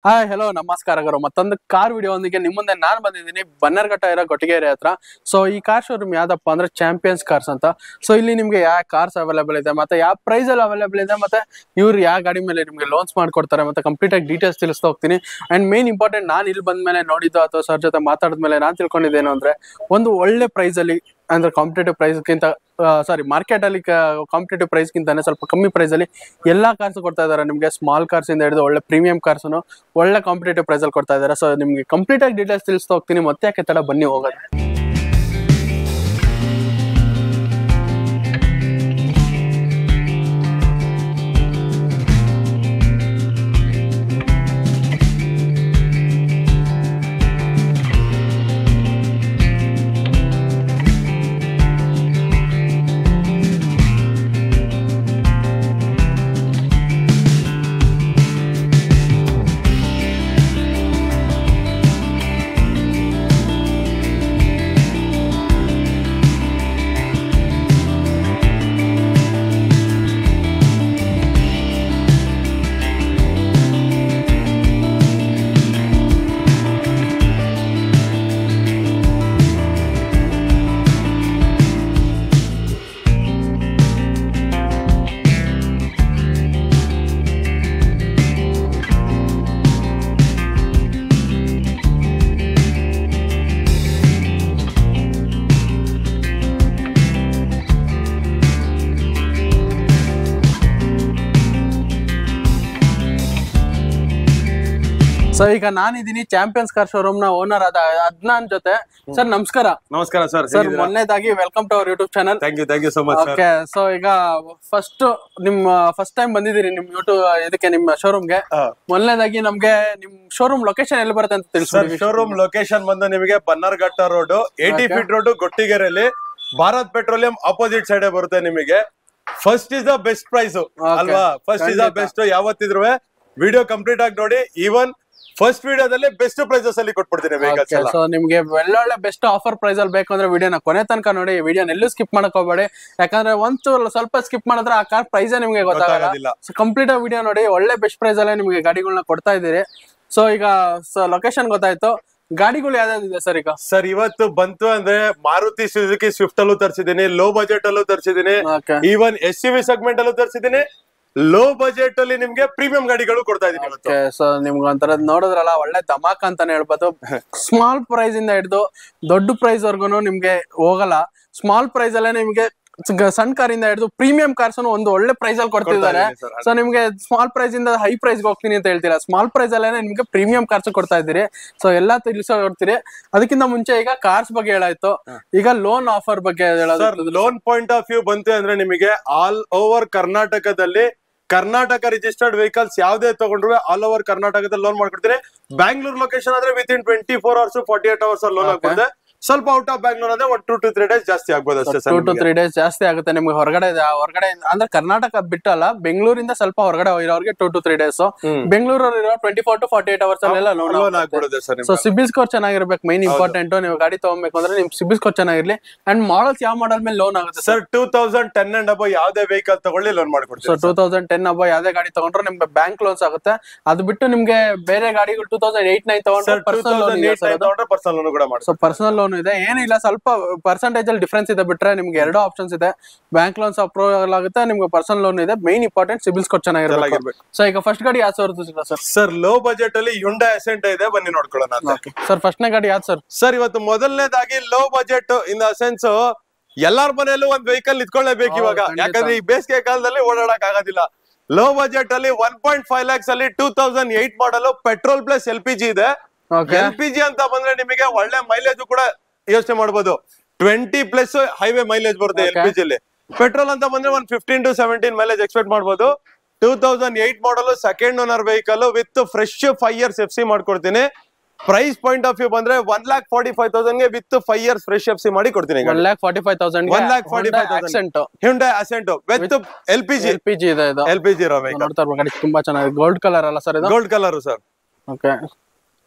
Hi hello ನಮಸ್ಕಾರಗಳು ಮತ್ತೊಂದು car video ಒಂದಿಗೆ ನಿಮ್ಮ ಮುಂದೆ ನಾನು ಬಂದಿದ್ದೀನಿ ಬನ್ನರ್ಘಟ್ಟ ಇರೋ ಗೊಟ್ಟಿಗೆರೆ ಹತ್ರ. ಸೊ ಈ ಕಾರ್ ಶೋರೂಮ್ ಯಾವ್ದಪ್ಪ ಅಂದ್ರೆ ಚಾಂಪಿಯನ್ಸ್ ಕಾರ್ಸ್ ಅಂತ. ಸೊ ಇಲ್ಲಿ ನಿಮ್ಗೆ ಯಾವ ಕಾರ್ಸ್ ಅವೈಲೇಬಲ್ ಇದೆ ಮತ್ತೆ ಯಾವ ಪ್ರೈಸ್ ಅಲ್ಲಿ ಅವೈಲೇಬಲ್ ಇದೆ ಮತ್ತೆ ಇವ್ರು ಯಾವ ಗಾಡಿ ಮೇಲೆ ನಿಮ್ಗೆ ಲೋನ್ಸ್ ಮಾಡ್ಕೊಡ್ತಾರೆ ಮತ್ತೆ ಕಂಪ್ಲೀಟ್ ಆಗಿ ಡೀಟೇಲ್ಸ್ ತಿಳಿಸ್ತಾ ಹೋಗ್ತೀನಿ. ಅಂಡ್ ಮೇನ್ ಇಂಪಾರ್ಟೆಂಟ್ ನಾನು ಇಲ್ಲಿ ಬಂದ್ಮೇಲೆ ನೋಡಿದ್ದು ಅಥವಾ ಸರ್ ಜೊತೆ ಮಾತಾಡಿದ್ಮೇಲೆ ನಾನು ತಿಳ್ಕೊಂಡಿದ್ದೇನು ಅಂದ್ರೆ ಒಂದು ಒಳ್ಳೆ ಪ್ರೈಸ್ ಅಲ್ಲಿ ಅಂದ್ರೆ ಕಾಂಪಿಟೇಟಿವ್ ಪ್ರೈಸ್ಗಿಂತ ಮಾರ್ಕೆಟ್ ಅಲ್ಲಿ ಕಾಂಪಿಟೇಟಿವ್ ಪ್ರೈಸ್ ಗಿಂತಾನೆ ಸ್ವಲ್ಪ ಕಮ್ಮಿ ಪ್ರೈಸ್ ಅಲ್ಲಿ ಎಲ್ಲಾ ಕಾರ್ಸ್ ಕೊಡ್ತಾ ಇದಾರೆ ನಿಮ್ಗೆ. ಸ್ಮಾಲ್ ಕಾರ್ಸ್ ಇಂದ ಹಿಡಿದು ಒಳ್ಳೆ ಪ್ರೀಮಿಯಂ ಕಾರ್ಸ್ ಒಳ್ಳೆ ಕಾಂಪಿಟೇಟಿವ್ ಪ್ರೈಸ್ ಅಲ್ಲಿ ಕೊಡ್ತಾ ಇದಾರೆ. ಸೊ ನಿಮ್ಗೆ ಕಂಪ್ಲೀಟ್ ಆಗಿ ಡೀಟೇಲ್ಸ್ ತಿಳಿಸ್ತಾ ಹೋಗ್ತೀನಿ. ಮತ್ತೆ ಯಾಕೆ ತಡ, ಬನ್ನಿ ಹೋಗೋದು. ಸೊ ಈಗ ನಾನಿದ್ದೀನಿ ಚಾಂಪಿಯನ್ಸ್ ಕಾರ್ ಶೋರೂಮ್ ನ ಓನರ್ ಆದ ಅದ್ನಾನ್ ಜೊತೆ. ಸರ್ ನಮಸ್ಕಾರ. ನಮಸ್ಕಾರ ಸರ್. ಸರ್ ಮೊನ್ನೆದಾಗಿ welcome to our YouTube channel. Thank you so much. Okay, so ಈಗ ಫಸ್ಟ್ ಟೈಮ್ ಬಂದಿದ್ದೀರಿ ನಿಮ್ ಯೂಟ್ಯೂಬ್ ಇದಕ್ಕೆ, ನಿಮ್ಮ ಶೋರೂಮ್ಗೆ. ಮೊನ್ನೆದಾಗಿ ನಮ್ಗೆ ನಿಮ್ ಶೋರೂಮ್ ಲೊಕೇಶನ್ ಎಲ್ಲಿ ಬರುತ್ತೆ ಅಂತ ತಿಳಿಸಿ. ಶೋರೂಮ್ ಲೊಕೇಶನ್ ಬಂದು ನಿಮಗೆ ಬನ್ನರ್ಘಟ್ಟ ರೋಡ್ 80 ಫೀಟ್ ರೋಡ್ ಗೊಟ್ಟಿಗೆರೆಯಲ್ಲಿ ಭಾರತ್ ಪೆಟ್ರೋಲಿಯಂ ಅಪೋಸಿಟ್ ಸೈಡ್ ಬರುತ್ತೆ ನಿಮಗೆ. First is the best price ಅಲ್ವಾ? First is the best. ಯಾವತ್ತಿದ್ರು ವಿಡಿಯೋ ಕಂಪ್ಲೀಟ್ ಆಗಿ ನೋಡಿ. ಈವನ್ ಫಸ್ಟ್ ವಿಡಿಯೋದಲ್ಲಿ ಬೆಸ್ಟ್ ಪ್ರೈಸಸ್ ಅಲ್ಲಿ ಕೊಟ್ಬಿಡ್ತೀನಿ ವೆಹಿಕಲ್ಸ್ ಎಲ್ಲ. ಸೊ ನಿಮ್ಗೆ ಒಳ್ಳೊಳ್ಳೆ ಬೆಸ್ಟ್ ಆಫರ್ ಪ್ರೈಸ್ ಅಲ್ಲಿ ಬೇಕು ಅಂದ್ರೆ ವಿಡಿಯೋನ ಕೊನೆ ತನಕ ನೋಡಿ. ವಿಡಿಯೋನ ಎಲ್ಲೂ ಸ್ಕಿಪ್ ಮಾಡಕ್ ಹೋಗಬೇಡಿ, ಯಾಕಂದ್ರೆ ಸ್ವಲ್ಪ ಸ್ಕಿಪ್ ಮಾಡಿದ್ರೆ ಆ ಕಾರ್ ಪ್ರೈಸ್ ನಿಮ್ಗೆ ಗೊತ್ತಾಗೋದಿಲ್ಲ. ಸೊ ಕಂಪ್ಲೀಟ್ ಆಗಿ ವಿಡಿಯೋ ನೋಡಿ. ಒಳ್ಳೆ ಬೆಸ್ಟ್ ಪ್ರೈಸ್ ಅಲ್ಲೇ ನಿಮ್ಗೆ ಗಾಡಿಗಳನ್ನ ಕೊಡ್ತಾ ಇದ್ದೀರಿ. ಸೊ ಈಗ ಲೊಕೇಶನ್ ಗೊತ್ತಾಯ್ತು. ಗಾಡಿಗಳು ಯಾವ್ದಾವ್ದಿದೆ ಸರ್ ಈಗ? ಸರ್ ಇವತ್ತು ಬಂತು ಅಂದ್ರೆ ಮಾರುತಿ ಸುಜುಕಿ ಸ್ವಿಫ್ಟ್ ಅಲ್ಲೂ ತರಿಸಿದೀನಿ, ಲೋ ಬಜೆಟ್ ಅಲ್ಲೂ ತರಿಸಿದೀನಿ, ಈವನ್ SUV ಸೆಗ್ಮೆಂಟ್ ಅಲ್ಲೂ ತರಿಸಿದೀನಿ. ಲೋ ಬಜೆಟ್ ಅಲ್ಲಿ ನಿಮ್ಗೆ ಪ್ರೀಮಿಯಂ ಗಾಡಿಗಳು ಕೊಡ್ತಾ ಇದೀನಿ. ಸೊ ನಿಮ್ಗೆ ಒಂಥರ ನೋಡಿದ್ರಲ್ಲ, ಒಳ್ಳೆ ಧಮಾಕ ಅಂತಾನೆ ಹೇಳ್ಬೋದು. ಸ್ಮಾಲ್ ಪ್ರೈಸ್ ಇಂದ ಹಿಡಿದು ದೊಡ್ಡ ಪ್ರೈಸ್ ವರ್ಗು ನಿಮ್ಗೆ ಹೋಗಲ್ಲ. ಸ್ಮಾಲ್ ಪ್ರೈಸ್ ಅಲ್ಲೇ ನಿಮ್ಗೆ ಸಣ್ಣ ಕಾರ್ ಇಂದ ಹಿಡಿದು ಪ್ರೀಮಿಯಂ ಕಾರ್ಸ್ ಒಂದು ಒಳ್ಳೆ ಪ್ರೈಸ್ ಅಲ್ಲಿ ಕೊಡ್ತಿದ್ದಾರೆ. ಸೊ ನಿಮ್ಗೆ ಸ್ಮಾಲ್ ಪ್ರೈಸ್ ಇಂದ ಹೈ ಪ್ರೈಸ್ ಹೋಗ್ತೀನಿ ಅಂತ ಹೇಳ್ತೀರಾ, ಸ್ಮಾಲ್ ಪ್ರೈಸ್ ಅಲ್ಲೇ ನಿಮ್ಗೆ ಪ್ರೀಮಿಯಂ ಕಾರ್ಸ್ ಕೊಡ್ತಾ ಇದ್ದೀರಿ. ಸೊ ಎಲ್ಲಾ ತಿಳಿಸ್ಕೊಡ್ತೀರಿ. ಅದಕ್ಕಿಂತ ಮುಂಚೆ ಈಗ ಕಾರ್ಸ್ ಬಗ್ಗೆ ಹೇಳಾಯ್ತು, ಈಗ ಲೋನ್ ಆಫರ್ ಬಗ್ಗೆ ಹೇಳೋದು. ಲೋನ್ ಪಾಯಿಂಟ್ ಆಫ್ ವ್ಯೂ ಬಂತು ಅಂದ್ರೆ ನಿಮಗೆ ಆಲ್ ಓವರ್ ಕರ್ನಾಟಕದಲ್ಲಿ ಕರ್ನಾಟಕ ರಿಜಿಸ್ಟರ್ಡ್ ವೆಹಿಕಲ್ಸ್ ಯಾವ್ದೇ ತಗೊಂಡ್ರು ಆಲ್ ಓವರ್ ಕರ್ನಾಟಕದಲ್ಲಿ ಲೋನ್ ಮಾಡ್ಕೊಡ್ತೀನಿ. ಬ್ಯಾಂಗ್ಳೂರ್ ಲೊಕೇಶನ್ ಆದ್ರೆ ವಿತಿನ್ 24 hours 48 hours ಲೋನ್ ಆಗ್ಬೋದು. ಸ್ವಲ್ಪ ಔಟ್ ಆಫ್ ಬ್ಯಾಂಗ್ಳೂರ್ ಅಂದ್ರೆ 1 to 3 days ಜಾಸ್ತಿ ಆಗ್ಬೋದು ಅಷ್ಟೇ. 2 to 3 days ಜಾಸ್ತಿ ಆಗುತ್ತೆ ನಿಮ್ಗೆ. ಹೊರಗಡೆ ಅಂದ್ರೆ ಕರ್ನಾಟಕ ಬಿಟ್ಟಲ್ಲ, ಬೆಂಗಳೂರಿಂದ ಸ್ವಲ್ಪ ಹೊರಗಡೆ ಇರೋರಿಗೆ 2 to 3 days. ಬೆಂಗಳೂರಲ್ಲಿ 24 to 48 hours ಅಲ್ಲೆಲ್ಲ ಲೋನ್ ಆಗ್ಬಿಡುತ್ತೆ ಸರ್. ಸೊ ಸಿಬಿಲ್ ಸ್ಕೋರ್ ಚೆನ್ನಾಗಿರ್ಬೇಕು, ಮೈನ್ ಇಂಪಾರ್ಟೆಂಟ್. ನೀವು ಗಾಡಿ ತಗೊಬೇಕು ಅಂದ್ರೆ ನಿಮ್ ಸಿಬಿಲ್ ಸ್ಕೋರ್ ಚೆನ್ನಾಗಿರ್ಲಿ. ಅಂಡ್ ಮಾಡಲ್ಸ್ ಯಾವ ಮಾಡಲ್ ಮೇಲೆ ಲೋನ್ ಆಗುತ್ತೆ ಸರ್? 2010 and above ಯಾವ್ದೇ ವೆಹಿಕಲ್ ತಗೊಳ್ಳಿ ಲೋನ್ ಮಾಡ್ಕೊಡ್ತೀವಿ. ಸೊ 2010 above ಯಾವ್ದೇ ಗಾಡಿ ತಗೊಂಡ್ರೆ ನಿಮ್ಗೆ ಬ್ಯಾಂಕ್ ಲೋನ್ಸ್ ಆಗುತ್ತೆ. ಅದು ಬಿಟ್ಟು ನಿಮ್ಗೆ ಬೇರೆ ಗಾಡಿಗಳು 2008 9 ತಗೊಂಡ್ರೆ ಪರ್ಸನಲ್ ಲೋನ್ ಕೂಡ ಮಾಡಿ. ಸೊ ಪರ್ಸನಲ್ ಲೋನ್ ಇದೆ, ಏನಿಲ್ಲ. ಸ್ವಲ್ಪ ಪರ್ಸೆಂಟೇಜ್ ಅಲ್ಲಿ ಡಿಫ್ರೆನ್ಸ್ ಇದೆ ಬಿಟ್ರೆ ನಿಮ್ಗೆ 2 ಆಪ್ಷನ್ಸ್ ಇದೆ. ಬ್ಯಾಂಕ್ ಲೋನ್ಸ್ ಅಪ್ರೂವಲ್ ಆಗುತ್ತೆ, ನಿಮ್ಗೆ ಪರ್ಸನಲ್ ಲೋನ್ ಇದೆ. ಮೇನ್ ಇಂಪಾರ್ಟೆಂಟ್ ಸಿಬಿಲ್ ಸ್ಕೋರ್ ಚೆನ್ನಾಗಿರ್ಬೇಕು. ಸೊ ಈಗ ಫಸ್ಟ್ ಗಾಡಿ ಯಾವ್ದು ಸರ್? ಸರ್ ಲೋ ಬಜೆಟ್ ಅಲ್ಲಿ Hyundai Accent ಇದೆ, ಬನ್ನಿ ನೋಡ್ಕೊಳ್ಳೋಣ. ಸರ್ ಫಸ್ಟ್ನೇ ಗಾಡಿ ಯಾವ್ದು ಸರ್? ಸರ್ ಇವತ್ತು ಮೊದಲನೇದಾಗಿ low budget in the sense ಎಲ್ಲಾರ ಮನೆಯಲ್ಲೂ ಒಂದ್ ವೆಹಿಕಲ್ ಇಟ್ಕೊಳ್ಳೇಬೇಕು ಇವಾಗ, ಯಾಕಂದ್ರೆ ಈ ಬೇಸಿಗೆ ಕಾಲದಲ್ಲಿ ಓಡಾಡಕ್ ಆಗೋದಿಲ್ಲ. ಲೋ ಬಜೆಟ್ ಅಲ್ಲಿ 1.5 lakhs ಅಲ್ಲಿ 2008 ಮಾಡಲ್ ಪೆಟ್ರೋಲ್ ಪ್ಲಸ್ LPG ಇದೆ. LPG ಅಂತ ಬಂದ್ರೆ ನಿಮಗೆ ಒಳ್ಳೆ ಮೈಲೇಜ್ ಕೂಡ ಯೋಚನೆ ಮಾಡಬಹುದು. 20+ ಹೈವೇ ಮೈಲೇಜ್ ಬರುತ್ತೆ LPG ಅಲ್ಲಿ. ಪೆಟ್ರೋಲ್ ಅಂತ ಬಂದ್ರೆ 15 to 17 ಮೈಲೇಜ್ ಎಕ್ಸ್ಪೆಕ್ಟ್ ಮಾಡಬಹುದು. 2008 ಮಾಡಲ್ second owner vehicle with fresh 5 years FC ಮಾಡ್ಕೊಡ್ತೀನಿ. ಪ್ರೈಸ್ ಪಾಯಿಂಟ್ ಆಫ್ ವ್ಯೂ ಬಂದ್ರೆ 1,45,000 ಗೆ ವಿತ್ 5 years ಫ್ರೆಶ್ FC ಮಾಡಿ ಕೊಡ್ತೀನಿ. 1,45,000 Hyundai Accent ವಿತ್ LPG ಇದೆ. ಇದು LPG ಇರೋ ವೆಹಿಕಲ್. ನೋಡ್ತಾ ಇರ್ಬೇಕು, ಗಾಡಿ ತುಂಬಾ ಚೆನ್ನಾಗಿದೆ. ಗೋಲ್ಡ್ ಕಲರ್ ಅಲ್ಲ ಸರ್ ಇದು? Gold colour sir. Okay.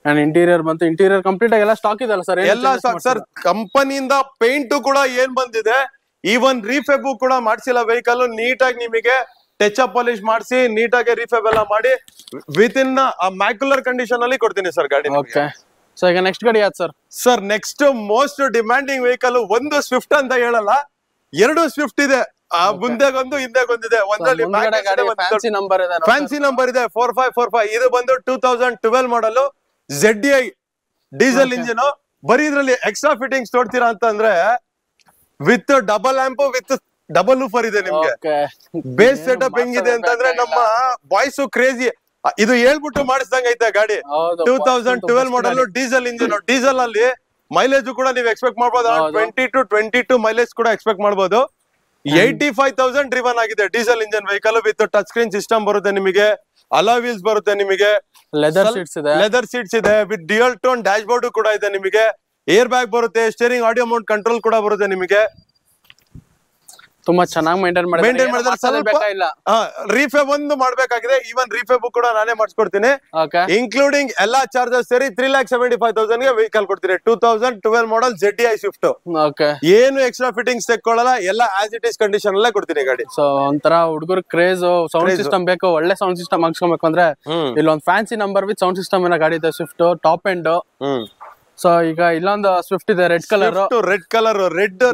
And interior ಬಂತು, ಇಂಟೀರಿಯರ್ ಕಂಪ್ಲೀಟ್ ಆಗಿ ಎಲ್ಲ ಸ್ಟಾಕ್ ಇದೆಲ್ಲ ಸರ್? ಎಲ್ಲ ಸ್ಟಾಕ್ ಸರ್. ಕಂಪನಿಯಿಂದ ಪೇಂಟ್ ಕೂಡ ಏನ್ ಬಂದಿದೆ, ಈವನ್ ರೀಫೆಬ್ ಕೂಡ ಮಾಡಿಸಿಲ್ಲ ವೆಹಿಕಲ್. ನೀಟಾಗಿ ನಿಮಗೆ ಟಚ್ ಅಪ್ ಪಾಲಿಶ್ ಮಾಡಿಸಿ ನೀಟಾಗಿ ರಿಫೇಬ್ ಎಲ್ಲ ಮಾಡಿ ವಿತ್ ಇನ್ ಮ್ಯಾಕ್ಯುಲರ್ ಕಂಡೀಷನ್ ಅಲ್ಲಿ ಕೊಡ್ತೀನಿ ಸರ್ ಗಾಡಿ. ಓಕೆ, ಸೊ ಈಗ ನೆಕ್ಸ್ಟ್ ಗಾಡಿ ಯಾವ್ದು sir? Sir next most demanding vehicle, ಒಂದು ಸ್ವಿಫ್ಟ್ ಅಂತ ಹೇಳಲ್ಲ, ಎರಡು ಸ್ವಿಫ್ಟ್ ಇದೆ, ಮುಂದೆಗೊಂದು ಹಿಂದೆಗೊಂದಿದೆ. ಒಂದ್ರಲ್ಲಿ ಫ್ಯಾನ್ಸಿ ನಂಬರ್ ಇದೆ, ಫ್ಯಾನ್ಸಿ ನಂಬರ್ ಇದೆ 4545. ಇದು ಬಂದು 2012 ಮಾಡಲ್ ZDI ಡೀಸೆಲ್ ಇಂಜಿನ್. ಬರೀ ಇದ್ರಲ್ಲಿ ಎಕ್ಸ್ಟ್ರಾ ಫಿಟ್ಟಿಂಗ್ಸ್ ನೋಡ್ತೀರಾ ಅಂತಂದ್ರೆ with double amp with double woofer ಇದೆ ನಿಮ್ಗೆ. ಬೇಸ್ ಸೆಟಪ್ ಹೆಂಗಿದೆ ಅಂತಂದ್ರೆ ನಮ್ಮ ಬಾಯ್ಸ್ ಕ್ರೇಜಿ, ಇದು ಹೇಳ್ಬಿಟ್ಟು ಮಾಡಿಸ್ದಂಗ ಐತೆ ಗಾಡಿ. 2012 ಮಾಡಲ್ ಡೀಸೆಲ್ ಇಂಜಿನ್. ಡೀಸೆಲ್ ಅಲ್ಲಿ ಮೈಲೇಜ್ ಕೂಡ ನೀವು ಎಕ್ಸ್ಪೆಕ್ಟ್ ಮಾಡಬಹುದು, 20 to 22 ಮೈಲೇಜ್ ಕೂಡ ಎಕ್ಸ್ಪೆಕ್ಟ್ ಮಾಡಬಹುದು. 85,000 ಡ್ರಿವನ್ ಆಗಿದೆ diesel engine vehicle with touch screen system ಬರುತ್ತೆ ನಿಮಗೆ, ಅಲಾ ವೀಲ್ಸ್ ಬರುತ್ತೆ ನಿಮಗೆ, ಲೆದರ್ ಸೀಟ್ಸ್ ಇದೆ with dual tone dash board ಕೂಡ ಇದೆ ನಿಮಗೆ, ಏರ್ ಬ್ಯಾಗ್ ಬರುತ್ತೆ, ಸ್ಟೇರಿಂಗ್ ಆಡಿಯೋ ಮೌಂಟ್ ಕಂಟ್ರೋಲ್ ಕೂಡ ಬರುತ್ತೆ ನಿಮಗೆ. ತುಂಬಾ ಚೆನ್ನಾಗಿ ಮೇಂಟೈನ್ ಮಾಡಿದ್ರೆ ಸ್ವಲ್ಪ ರೀಫೇಬ್ ಒಂದು ಮಾಡ್ಬೇಕಾಗಿದೆ, ಈವನ್ ರೀಫೇಬ್ ಕೂಡ ನಾನೇ ಮಾಡಿಸ್ಕೊಡ್ತೀನಿ, ಇನ್ಕ್ಲೂಡಿಂಗ್ ಎಲ್ಲಾ ಚಾರ್ಜಸ್ ಸೇರಿ 3,75,000 ಗೆ ವೆಹಿಕಲ್ ಕೊಡ್ತೀನಿ. 2012 ಮಾಡಲ್ ZDI ಸ್ವಿಫ್ಟ್. ಏನು ಎಕ್ಸ್ಟ್ರಾ ಫಿಟ್ಟಿಂಗ್ಸ್ ತೆಕ್ಕೊಳ್ಳಲ್ಲ, ಎಲ್ಲ ಆಸ್ ಇಟ್ ಇಸ್ ಕಂಡೀಷನ್ ಅಲ್ಲೇ ಕೊಡ್ತೀನಿ ಗಾಡಿ. ಸೊ ಒಂಥರ ಹುಡುಗರು ಕ್ರೇಜ್, ಸೌಂಡ್ ಸಿಸ್ಟಮ್ ಬೇಕು, ಒಳ್ಳೆ ಸೌಂಡ್ ಸಿಸ್ಟಮ್ ಹಾಕ್ಸ್ಕೊಬೇಕು ಅಂದ್ರೆ ಇಲ್ಲೊಂದು fancy number with sound system ಏನೋ ಗಾಡಿ ಇದೆ, ಸ್ವಿಫ್ಟ್ ಟಾಪ್ ಎಂಡ್. ಸೊ ಈಗ ಇಲ್ಲೊಂದು ಸ್ವಿಫ್ಟ್ ಇದೆ ರೆಡ್ ಕಲರ್,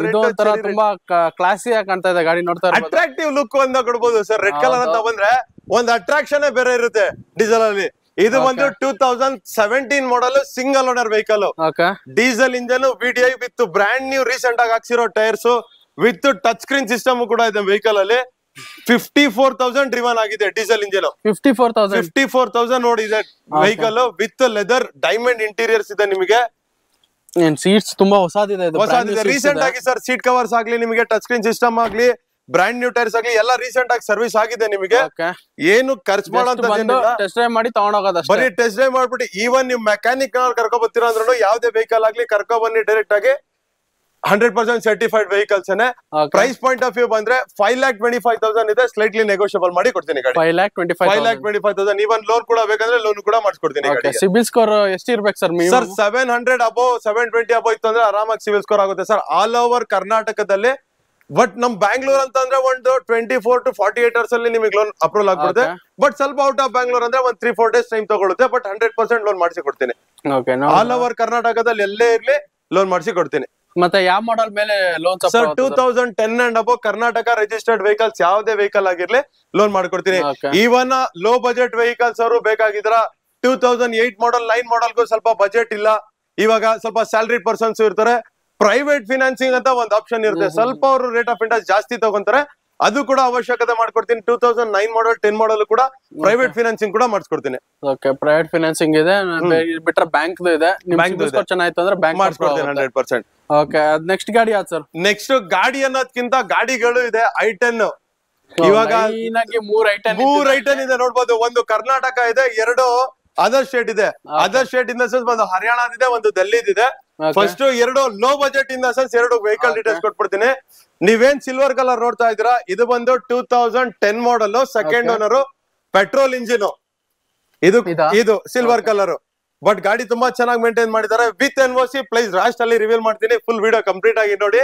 ಇದು ಒಂಥರ ತುಂಬಾ ಕ್ಲಾಸಿ ಆಗಿ ಕಾಣ್ತಾ ಇದೆ ಗಾಡಿ, ನೋಡ್ತಾ ಇರ್ಬೋದು. ಅಟ್ರಾಕ್ಟಿವ್ ಲುಕ್ ಅಂತ ಕೊಡ್ಬೋದು ಸರ್. ರೆಡ್ ಕಲರ್ ಅಂತ ಬಂದ್ರೆ ಒಂದು ಅಟ್ರಾಕ್ಷನ್ ಬೇರೆ ಇರುತ್ತೆ ಡೀಸೆಲ್ ಅಲ್ಲಿ. ಇದು ಒಂದು 2017 model single owner vehicle, diesel engine VDI with brand new recent ಆಗಿ ಹಾಕ್ಸಿರೋ tyres with touch screen system ಕೂಡ ಇದೆ ವೆಹಿಕಲ್ ಅಲ್ಲಿ. 54,000 ಡ್ರಿವನ್ ಆಗಿದೆ ಡೀಸೆಲ್ ಇಂಜಿನ್. 54,000 ನೋಡಿದೆ vehicle with leather diamond interiors ಇದೆ ನಿಮಗೆ. ಸೀಟ್ಸ್ ತುಂಬಾ ಹೊಸದಿದೆ, ರೀಸೆಂಟ್ ಆಗಿ ಸರ್ ಸೀಟ್ ಕವರ್ಸ್ ಆಗ್ಲಿ, ನಿಮಗೆ ಟಚ್ ಸ್ಕ್ರೀನ್ ಸಿಸ್ಟಮ್ ಆಗ್ಲಿ, ಬ್ರಾಂಡ್ ನ್ಯೂ ಟೈರ್ಸ್ ಆಗ್ಲಿ, ಎಲ್ಲ ರೀಸೆಂಟ್ ಆಗಿ ಸರ್ವಿಸ್ ಆಗಿದೆ ನಿಮಗೆ. ಏನು ಖರ್ಚು ಮಾಡೋಂತ ಟೆಸ್ಟ್ ಡ್ರೈವ್ ಮಾಡಿ ತಗೊಂಡೋಗೋದು, ಬರೀ ಟೆಸ್ಟ್ ಡ್ರೈವ್ ಮಾಡ್ಬಿಟ್ಟು ಈವನ್ ನೀವು ಮೆಕ್ಯಾನಿಕ್ ಕರ್ಕೊ ಬರ್ತೀರಾ ಅಂದ್ರೂ ಯಾವ್ದೇ ವೆಹಿಕಲ್ ಆಗ್ಲಿ ಕರ್ಕೊ ಬನ್ನಿ ಡೈರೆಕ್ಟ್ ಆಗಿ. 100% certified vehicles. Price point of view ಬಂದ್ರೆ 5,25,000 ಇದೆ, ಸ್ಲೈಟ್ಲಿ ನೆಗೋಷಿಯಬಲ್ ಮಾಡಿ ಕೊಡ್ತೀನಿ ಗಾಡಿ. 5,25,000. ಈವನ್ ಲೋನ್ ಕೂಡ ಬೇಕಂದ್ರೆ ಲೋನ್ ಕೂಡ ಮಾಡಿಸ್ಕೊಡ್ತೀನಿ. ಸಿಬಿಲ್ ಸ್ಕೋರ್ ಎಷ್ಟು ಇರ್ಬೇಕು ಸರ್? ಸರ್ 700 ಅಬೋ 720 ಅಬೋ ಇತ್ತು ಅಂದ್ರೆ ಆರಾಮಾಗಿ ಸಿವಿಲ್ ಸ್ಕೋರ್ ಆಗುತ್ತೆ ಸರ್ ಆಲ್ ಓವರ್ ಕರ್ನಾಟಕದಲ್ಲಿ. ಬಟ್ ನಮ್ ಬ್ಯಾಂಗ್ಳೂರ್ ಅಂತ ಅಂದ್ರೆ ಒಂದು 24 to 48 hours ಅಲ್ಲಿ ನಿಮಗೆ ಲೋನ್ ಅಪ್ರೂವಲ್ ಆಗ್ಬಿಡುತ್ತೆ. ಬಟ್ ಸ್ವಲ್ಪ ಔಟ್ ಆಫ್ ಬ್ಯಾಂಗ್ಳೂರ್ ಅಂದ್ರೆ ಒಂದು 3-4 days ಟೈಮ್ ತಗೊಳುತ್ತೆ. ಬಟ್ 100% ಲೋನ್ ಮಾಡಿಸಿ ಕೊಡ್ತೀನಿ. ಆಲ್ ಓವರ್ ಕರ್ನಾಟಕದಲ್ಲಿ ಎಲ್ಲೇ ಇರ್ಲಿ ಲೋನ್ ಮಾಡಿಸಿ ಕೊಡ್ತೀನಿ. ಮತ್ತೆ ಯಾವ ಮಾಡಲ್ ಮೇಲೆ loan? Sir 2010 and above Karnataka registered vehicles ಯಾವ್ದೇ ವೆಹಿಕಲ್ ಆಗಿರ್ಲಿ ಲೋನ್ ಮಾಡ್ಕೊಡ್ತೀನಿ. ಈವನ್ ಲೋ ಬಜೆಟ್ ವೆಹಿಕಲ್ಸ್ ಅವರು ಬೇಕಾಗಿದ್ರ 2008 ಮಾಡಲ್ 9 ಮಾಡಲ್ಗೂ ಸ್ವಲ್ಪ ಬಜೆಟ್ ಇಲ್ಲ, ಇವಾಗ ಸ್ವಲ್ಪ ಸ್ಯಾಲರಿ ಪರ್ಸನ್ಸ್ ಇರ್ತಾರೆ, ಪ್ರೈವೇಟ್ ಫಿನಾನ್ಸಿಂಗ್ ಅಂತ ಒಂದು ಆಪ್ಷನ್ ಇರುತ್ತೆ, ಸ್ವಲ್ಪ ಅವರು ರೇಟ್ ಆಫ್ ಇಂಟ್ರೆಸ್ಟ್ ಜಾಸ್ತಿ ತಗೊಂತಾರೆ, ಅದು ಕೂಡ ಅವಶ್ಯಕತೆ ಮಾಡ್ಕೊಡ್ತೀನಿ. 2009 ಮಾಡಲ್ 10 ಮಾಡಲ್ ಕೂಡ ಪ್ರೈವೇಟ್ ಫಿನಾನ್ಸಿಂಗ್ ಕೂಡ ಮಾಡಿಸ್ಕೊಡ್ತೀನಿ. ಓಕೆ, ಪ್ರೈವೇಟ್ ಫಿನಾನ್ಸಿಂಗ್ ಇದೆ, ಬಿಟ್ರೆ ಬ್ಯಾಂಕ್ ಇದೆ. ಚೆನ್ನಾಯ್ತು ಅಂದ್ರೆ ಬ್ಯಾಂಕ್ ಮಾಡಿಸ್ಕೊಡ್ತೀನಿ 100%. ಓಕೆ, ನೆಕ್ಸ್ಟ್ ಗಾಡಿ ಯಾವ್ದು ಸರ್? ನೆಕ್ಸ್ಟ್ ಗಾಡಿ ಅನ್ನೋದ್ಕಿಂತ ಗಾಡಿಗಳು ಇದೆ. i10 ಇವಾಗ 3 i10 ಇದೆ ನೋಡ್ಬೋದು. ಒಂದು ಕರ್ನಾಟಕ ಇದೆ, 2 ಅದರ್ ಸ್ಟೇಟ್ ಇದೆ. Other state in the sense ಒಂದು ಹರಿಯಾಣದಿದೆ, ಒಂದು ದಿಲ್ಲಿದಿದೆ. First 2 low budget in the sense 2 vehicle details ಕೊಟ್ಬಿಡ್ತೀನಿ. ನೀವೇನ್ ಸಿಲ್ವರ್ ಕಲರ್ ನೋಡ್ತಾ ಇದ್ದೀರಾ, ಇದು ಬಂದು 2010 ಮಾಡಲ್, ಸೆಕೆಂಡ್ ಓನರ್, ಪೆಟ್ರೋಲ್ ಇಂಜಿನ್. ಇದು ಸಿಲ್ವರ್ ಕಲರ್. ಬಟ್ ಗಾಡಿ ತುಂಬಾ ಚೆನ್ನಾಗಿ ಮೇಂಟೈನ್ ಮಾಡಿದ್ದಾರೆ ವಿತ್ NOC. ಪ್ಲಸ್ ಲಾಸ್ಟ್ ಅಲ್ಲಿ ರಿವೀಲ್ ಮಾಡ್ತೀನಿ, ಫುಲ್ ವಿಡಿಯೋ ಕಂಪ್ಲೀಟ್ ಆಗಿ ನೋಡಿ.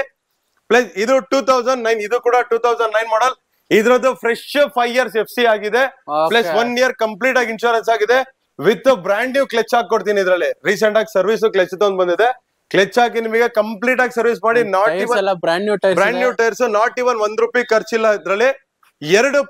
ಪ್ಲಸ್ ಇದು 2009, ಇದು ಕೂಡ 2009 ಮಾಡಲ್. ಇದ್ರದ್ದು ಫ್ರೆಶ್ 5 years FC ಆಗಿದೆ, ಪ್ಲಸ್ 1 year ಕಂಪ್ಲೀಟ್ ಆಗಿ ಇನ್ಶೂರೆನ್ಸ್ ಆಗಿದೆ ವಿತ್ ಬ್ರಾಂಡ್ ನ್ಯೂ ಕ್ಲಚ್ ಹಾಕೊಡ್ತೀನಿ. ಇದ್ರಲ್ಲಿ ರೀಸೆಂಟ್ ಆಗಿ ಸರ್ವಿಸ್ ಕ್ಲಚ್ ತಗೊಂಡ್ ಬಂದಿದೆ. ಕ್ಲಚ್ ಹಾಕಿ ನಿಮಗೆ ಕಂಪ್ಲೀಟ್ ಆಗಿ ಸರ್ವಿಸ್ ಮಾಡಿ, brand new tyres, not even ₹1 ಖರ್ಚಿಲ್ಲ ಇದ್ರಲ್ಲಿ. 2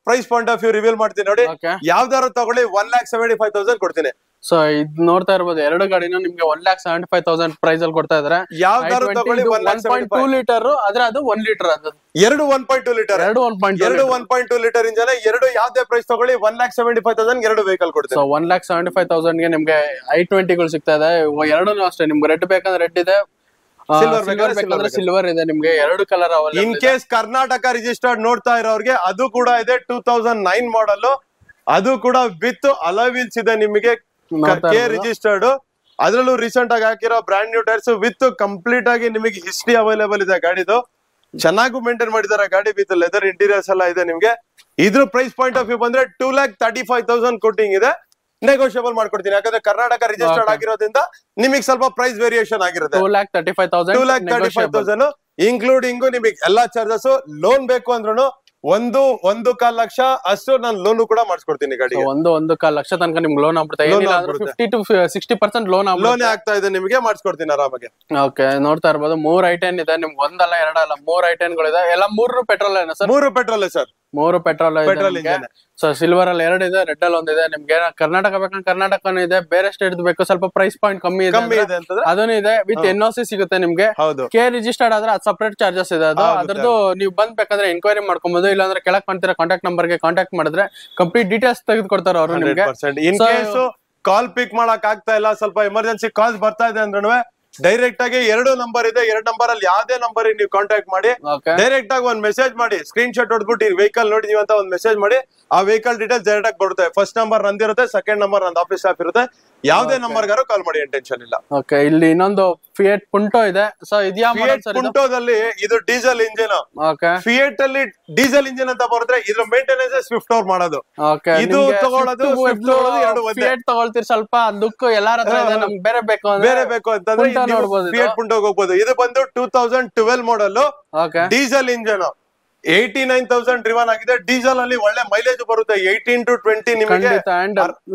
price point of view reveal ಮಾಡ್ತೀನಿ ನೋಡಿ. ಯಾವ್ದಾರು ತಗೊಳ್ಳಿ 1,75,000 ಕೊಡ್ತೀನಿ. ಸೊ ಇದ್ ನೋಡ್ತಾ ಇರ್ಬೋದು, 2 ಗಾಡಿನ ನಿಮ್ಗೆ 1,75,000 ಪ್ರೈಸ್ ಅಲ್ಲಿ ಕೊಡ್ತಾ ಇದಾರೆ. ಯಾವ್ದಾರು ತಗೊಳ್ಳಿ 1.2 ಲೀಟರ್ ಆದ್ರೆ ಅದು 1 ಲೀಟರ್, ಅದು 1.2 ಲೀಟರ್, 1.2 ಲೀಟರ್ ಇಂಜನ್. 2 ಯಾವ್ದೇ ಪ್ರೈಸ್ ತಗೊಳ್ಳಿ 1,75,000 2 ವೆಹಿಕಲ್ ಕೊಡ್ತೀನಿ. ಸೊ 1,75,000 ಗೆ ನಿಮ್ಗೆ i20 ಗಳು ಸಿಗ್ತಾ ಇದೆ. 2 ಅಷ್ಟೇ, ನಿಮ್ಗೆ ರೆಡ್ ಬೇಕಂದ್ರೆ ರೆಡ್ ಇದೆ, ಸಿಲ್ವರ್ ಬೇಕಂದ್ರೆ ಸಿಲ್ವರ್ ಇದೆ. ನಿಮ್ಗೆ 2 colour available. In case Karnataka registered ನೋಡ್ತಾ ಇರೋರಿಗೆ ಅದು ಕೂಡ ಇದೆ. 2009 ಮಾಡಲ್, ಅದು ಕೂಡ ವಿತ್ ಅಲಾವೀಲ್ಸ್ ಇದೆ ನಿಮಗೆ, ರಿಜಿಸ್ಟರ್ಡ್. ಅದ್ರಲ್ಲೂ ರೀಸೆಂಟ್ ಆಗಿ ಹಾಕಿರೋ brand new tyres with complete ಆಗಿ ನಿಮಗೆ ಹಿಸ್ಟ್ರಿ ಅವೈಲೇಬಲ್ ಇದೆ ಗಾಡಿದು. ಚೆನ್ನಾಗೂ ಮೇಂಟೈನ್ ಮಾಡಿದ್ದಾರೆ ಗಾಡಿ ವಿತ್ ಲೆದರ್ ಇಂಟೀರಿಯರ್ಸ್ ಎಲ್ಲ ಇದೆ ನಿಮ್ಗೆ. ಇದ್ರ ಪ್ರೈಸ್ ಪಾಯಿಂಟ್ ಆಫ್ ವ್ಯೂ ಬಂದ್ರೆ 2,35,000 ಕೋಟಿಂಗ್ ಇದೆ, ನೆಗೋಷಿಯಬಲ್ ಮಾಡ್ಕೊಡ್ತೀನಿ. ಯಾಕಂದ್ರೆ ಕರ್ನಾಟಕ ರಿಜಿಸ್ಟರ್ಡ್ ಆಗಿರೋದ್ರಿಂದ ನಿಮಗೆ ಸ್ವಲ್ಪ ಪ್ರೈಸ್ ವೇರಿಯೇಷನ್ ಆಗಿರುತ್ತೆ. 2,35,000 ಇನ್ಕ್ಲೂಡಿಂಗ್ ನಿಮಗೆ ಎಲ್ಲಾ ಚಾರ್ಜಸ್. ಲೋನ್ ಬೇಕು ಅಂದ್ರೂ 1.25 ಲಕ್ಷ ಅಷ್ಟು ನಾನು ಲೋನ್ ಕೂಡ ಮಾಡಿಸ್ಕೊಡ್ತೀನಿ ಗಾಡಿಗೆ. 1.25 ಲಕ್ಷ ತನಕ ನಿಮ್ಗೆ ಲೋನ್ ಆಗ್ಬಿಡುತ್ತೆ. ಏನಿಲ್ಲ ಅಂದ್ರೆ 50 to 60% ಲೋನ್ ಆಗ್ತಾ ಇದೆ ನಿಮಗೆ, ಮಾಡಿಸ್ಕೊಡ್ತೀನಿ ಆರಾಮಾಗಿ. ಓಕೆ, ನೋಡ್ತಾ ಇರ್ಬೋದು 3 i10 ಇದೆ ನಿಮ್ಗೆ, ಒಂದಲ್ಲ ಎರಡಲ್ಲ 3 i10 ಗಳಿದೆ. ಎಲ್ಲ 3 ಪೆಟ್ರೋಲ್ ಏನ sir? 3 petrol sir. 3 petrol engine. So silver ಅಲ್ಲಿ 2 ಇದೆ, ರೆಡ್ ಅಲ್ಲಿ ಒಂದಿದೆ. ನಿಮ್ಗೆ ಕರ್ನಾಟಕ ಬೇಕಂದ್ರೆ ಕರ್ನಾಟಕನೂ ಇದೆ, ಬೇರೆ ಸ್ಟೇಟ್ ಬೇಕು ಸ್ವಲ್ಪ ಪ್ರೈಸ್ ಪಾಯಿಂಟ್ ಕಮ್ಮಿ ಇದೆ ಅಂತಂದ್ರೆ ಅದನ್ನು ಇದೆ. ವಿತ್ NOC ಸಿಗುತ್ತೆ ನಿಮ್ಗೆ. ಕೆ ರಿಜಿಸ್ಟರ್ಡ್ ಆದ್ರೆ ಅದು ಸಪರೇಟ್ ಚಾರ್ಜಸ್ ಇದೆ. ಅದ್ರದ್ದು ನೀವು ಬಂದ್ಬೇಕಂದ್ರೆ ಇನ್ಕ್ವೈರಿ ಮಾಡ್ಕೊಬಹುದು. ಇಲ್ಲಾಂದ್ರೆ ಕೆಳಗ್ ಕಾಣ್ತಿರೋ ಕಾಂಟ್ಯಾಕ್ಟ್ ನಂಬರ್ ಗೆ ಕಾಂಟ್ಯಾಕ್ಟ್ ಮಾಡಿದ್ರೆ ಕಂಪ್ಲೀಟ್ ಡೀಟೇಲ್ಸ್ ತೆಗೆದುಕೊಡ್ತಾರೆ ಅವರು ನಿಮ್ಗೆ. ಇನ್ ಕೇಸ್ ಕಾಲ್ ಪಿಕ್ ಮಾಡಕ್ ಆಗ್ತಾ ಇಲ್ಲ, ಸ್ವಲ್ಪ ಎಮರ್ಜೆನ್ಸಿ ಕಾಲ್ಸ್ ಬರ್ತಾ ಇದೆ ಅಂದ್ರೆ ಡೈರೆಕ್ಟ್ ಆಗಿ 2 ನಂಬರ್ ಇದೆ, 2 ನಂಬರ್ ಅಲ್ಲಿ ಯಾವ್ದೇ ನಂಬರ್ ನೀವು ಕಾಂಟ್ಯಾಕ್ಟ್ ಮಾಡಿ, ಡೈರೆಕ್ಟ್ ಆಗಿ ಒಂದ್ ಮೆಸೇಜ್ ಮಾಡಿ, ಸ್ಕ್ರೀನ್ ಶಾಟ್ ಹೊಡ್ಬಿಟ್ಟು ಈ ವೆಹಿಕಲ್ ನೋಡಿದೀವಿ ಅಂತ ಒಂದ್ ಮೆಸೇಜ್ ಮಾಡಿ, ಆ ವೆಹಿಕಲ್ ಡೀಟೇಲ್ಸ್ ಡೈರೆಕ್ಟ್ ಆಗಿ ಬರುತ್ತೆ. ಫಸ್ಟ್ ನಂಬರ್ ನಂದಿರುತ್ತೆ, ಸೆಕೆಂಡ್ ನಂಬರ್ ನಂದು ಆಫೀಸ್ ಸ್ಟಾಫ್ ಇರುತ್ತೆ. ಯಾವ್ದೇ ನಂಬರ್ ಗಾರು ಕಾಲ್ ಮಾಡಿ, ಏನ್ ಟೆನ್ಷನ್ ಇಲ್ಲ. ಓಕೆ, ಇಲ್ಲಿ ಇನ್ನೊಂದು ಫಿಯಟ್ ಪುಂಟೋ ಇದೆ. ಸೊ ಇದ್ಯಾ ಪುಂಟೋದಲ್ಲಿ ಇದು ಡೀಸೆಲ್ ಇಂಜಿನ್. ಫಿಯಟ್ ಅಲ್ಲಿ ಡೀಸೆಲ್ ಇಂಜಿನ್ ಅಂತ ಬರುತ್ತೆ, ಇದ್ರ ಮೇಂಟೆನೆನ್ಸ್ ಸ್ವಿಫ್ಟ್ ಅವ್ರು ಮಾಡೋದು. ಇದು ತಗೊಳ್ಳೋದು ಫಿಯಟ್ ತಗೊಳ್ತೀರಿ, ಸ್ವಲ್ಪ ದುಃಖ ಎಲ್ಲಾರ ಹತ್ರ ಇದೆ. ನಮ್ಗೆ ಬೇರೆ ಬೇಕು ಅಂತಂದ್ರೆ ಫಿಯಟ್ ಪುಂಟೋಗೆ ಹೋಗ್ಬೋದು. ಇದು ಬಂದು 2012 ಮಾಡಲ್ ಡೀಸೆಲ್ ಇಂಜಿನ್, 89,000 ಡ್ರಿವನ್ ಆಗಿದೆ. ಡೀಸೆಲ್ ಅಲ್ಲಿ ಒಳ್ಳೆ ಮೈಲೇಜ್ ಬರುತ್ತೆ, 18 to 20 ನಿಮಗೆ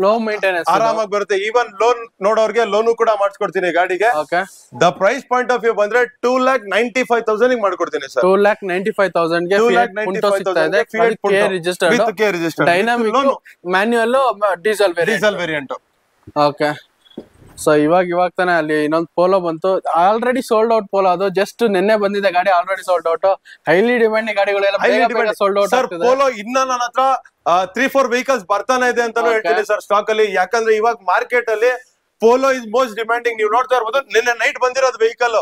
ಲೋ ಮೇಂಟೆನೆನ್ಸ್ ಆರಾಮಾಗಿ ಬರುತ್ತೆ. ಈವನ್ ಲೋನ್ ನೋಡೋರ್ಗೆ ಲೋನು ಕೂಡ ಮಾಡಿಸ್ಕೊಡ್ತೀನಿ ಗಾಡಿಗೆ. The price point of view ಬಂದ್ರೆ 2,95,000 ಮಾಡ್ಕೊಡ್ತೀನಿ ಸರ್. 2,95,000 ಗೆ dynamic manual diesel variant. Okay, so ಇವಾಗ ತಾನೆ ಅಲ್ಲಿ ಇನ್ನೊಂದು ಪೋಲೋ ಬಂತು, ಆಲ್ರೆಡಿ ಸೋಲ್ಡ್ ಔಟ್ ಪೋಲೋ. ಅದು ಜಸ್ಟ್ ನಿನ್ನೆ ಬಂದಿದೆ ಗಾಡಿ, already sold out. Highly demand ಗಾಡಿಗಳೆಲ್ಲ ಸೋಲ್ಡ್ ಔಟ್ ಆಗ್ತಿದೆ. ಪೋಲೋ ಇನ್ನ ನನ್ನ ಹತ್ರ 3-4 ವೆಹಿಕಲ್ಸ್ ಬರ್ತಾನೆ ಇದೆ ಅಂತಾನು ಹೇಳ್ತೀನಿ ಸರ್ ಸ್ಟಾಕ್ ಅಲ್ಲಿ. ಯಾಕಂದ್ರೆ ಇವಾಗ ಮಾರ್ಕೆಟ್ ಅಲ್ಲಿ ಪೋಲೋ ಇಸ್ ಮೋಸ್ಟ್ ಡಿಮ್ಯಾಂಡಿಂಗ್. ನೀವು ನೋಡ್ತಾ ಇರ್ಬೋದು, ನಿನ್ನೆ ನೈಟ್ ಬಂದಿರೋದು ವೆಹಿಕಲ್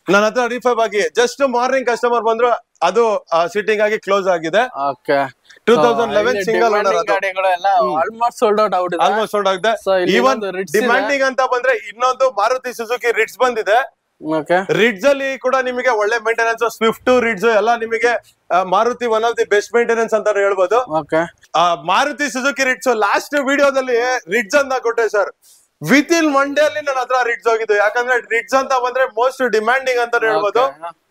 ನನ್ನ ಹತ್ರ ರಿಫೈವ್ ಆಗಿ. ಜಸ್ಟ್ ಮಾರ್ನಿಂಗ್ ಕಸ್ಟಮರ್ ಬಂದ್ರು, ಅದು ಸಿಟ್ಟಿಂಗ್ ಆಗಿ ಕ್ಲೋಸ್ ಆಗಿದೆ. 2011 ಸಿಂಗಲ್ ಓನರ್ ಗಾಡಿಗಳೆಲ್ಲ ಆಲ್ಮೋಸ್ಟ್ ಸೋಲ್ಡ್ ಔಟ್ ಆಗ್ಬಿಟ್ಟಿದೆ. ಆಲ್ಮೋಸ್ಟ್ ಸೋಲ್ಡ್ ಆಗಿದೆ. ಈವನ್ ಡಿಮ್ಯಾಂಡಿಂಗ್ ಅಂತ ಬಂದ್ರೆ ಇನ್ನೊಂದು ಮಾರುತಿ ಸುಜುಕಿ ರಿಟ್ಸ್ ಬಂದಿದೆ. ರಿಡ್ಸ್ ಅಲ್ಲಿ ಕೂಡ ನಿಮಗೆ ಒಳ್ಳೆ ಮೇಂಟೆನೆನ್ಸ್, ಸ್ವಿಫ್ಟ್ ರಿಡ್ಸ್ ಎಲ್ಲ ನಿಮಗೆ Maruti one of the best maintenance ಅಂತ ಹೇಳ್ಬೋದು. ಮಾರುತಿ ಸುಜುಕಿ ರಿಡ್ಸ್ ಲಾಸ್ಟ್ ವಿಡಿಯೋದಲ್ಲಿ ರಿಡ್ಸ್ ಅಂತ ಕೊಟ್ಟೆ ಸರ್. ವಿತ್ ಇನ್ 1 ಡೇ ಅಲ್ಲಿ ನನ್ನ ಹತ್ರ ರಿಡ್ಸ್ ಹೋಗಿದ್ದು. ಯಾಕಂದ್ರೆ ರಿಡ್ಸ್ ಅಂತ ಬಂದ್ರೆ ಮೋಸ್ಟ್ ಡಿಮ್ಯಾಂಡಿಂಗ್ ಅಂತ ಹೇಳ್ಬೋದು.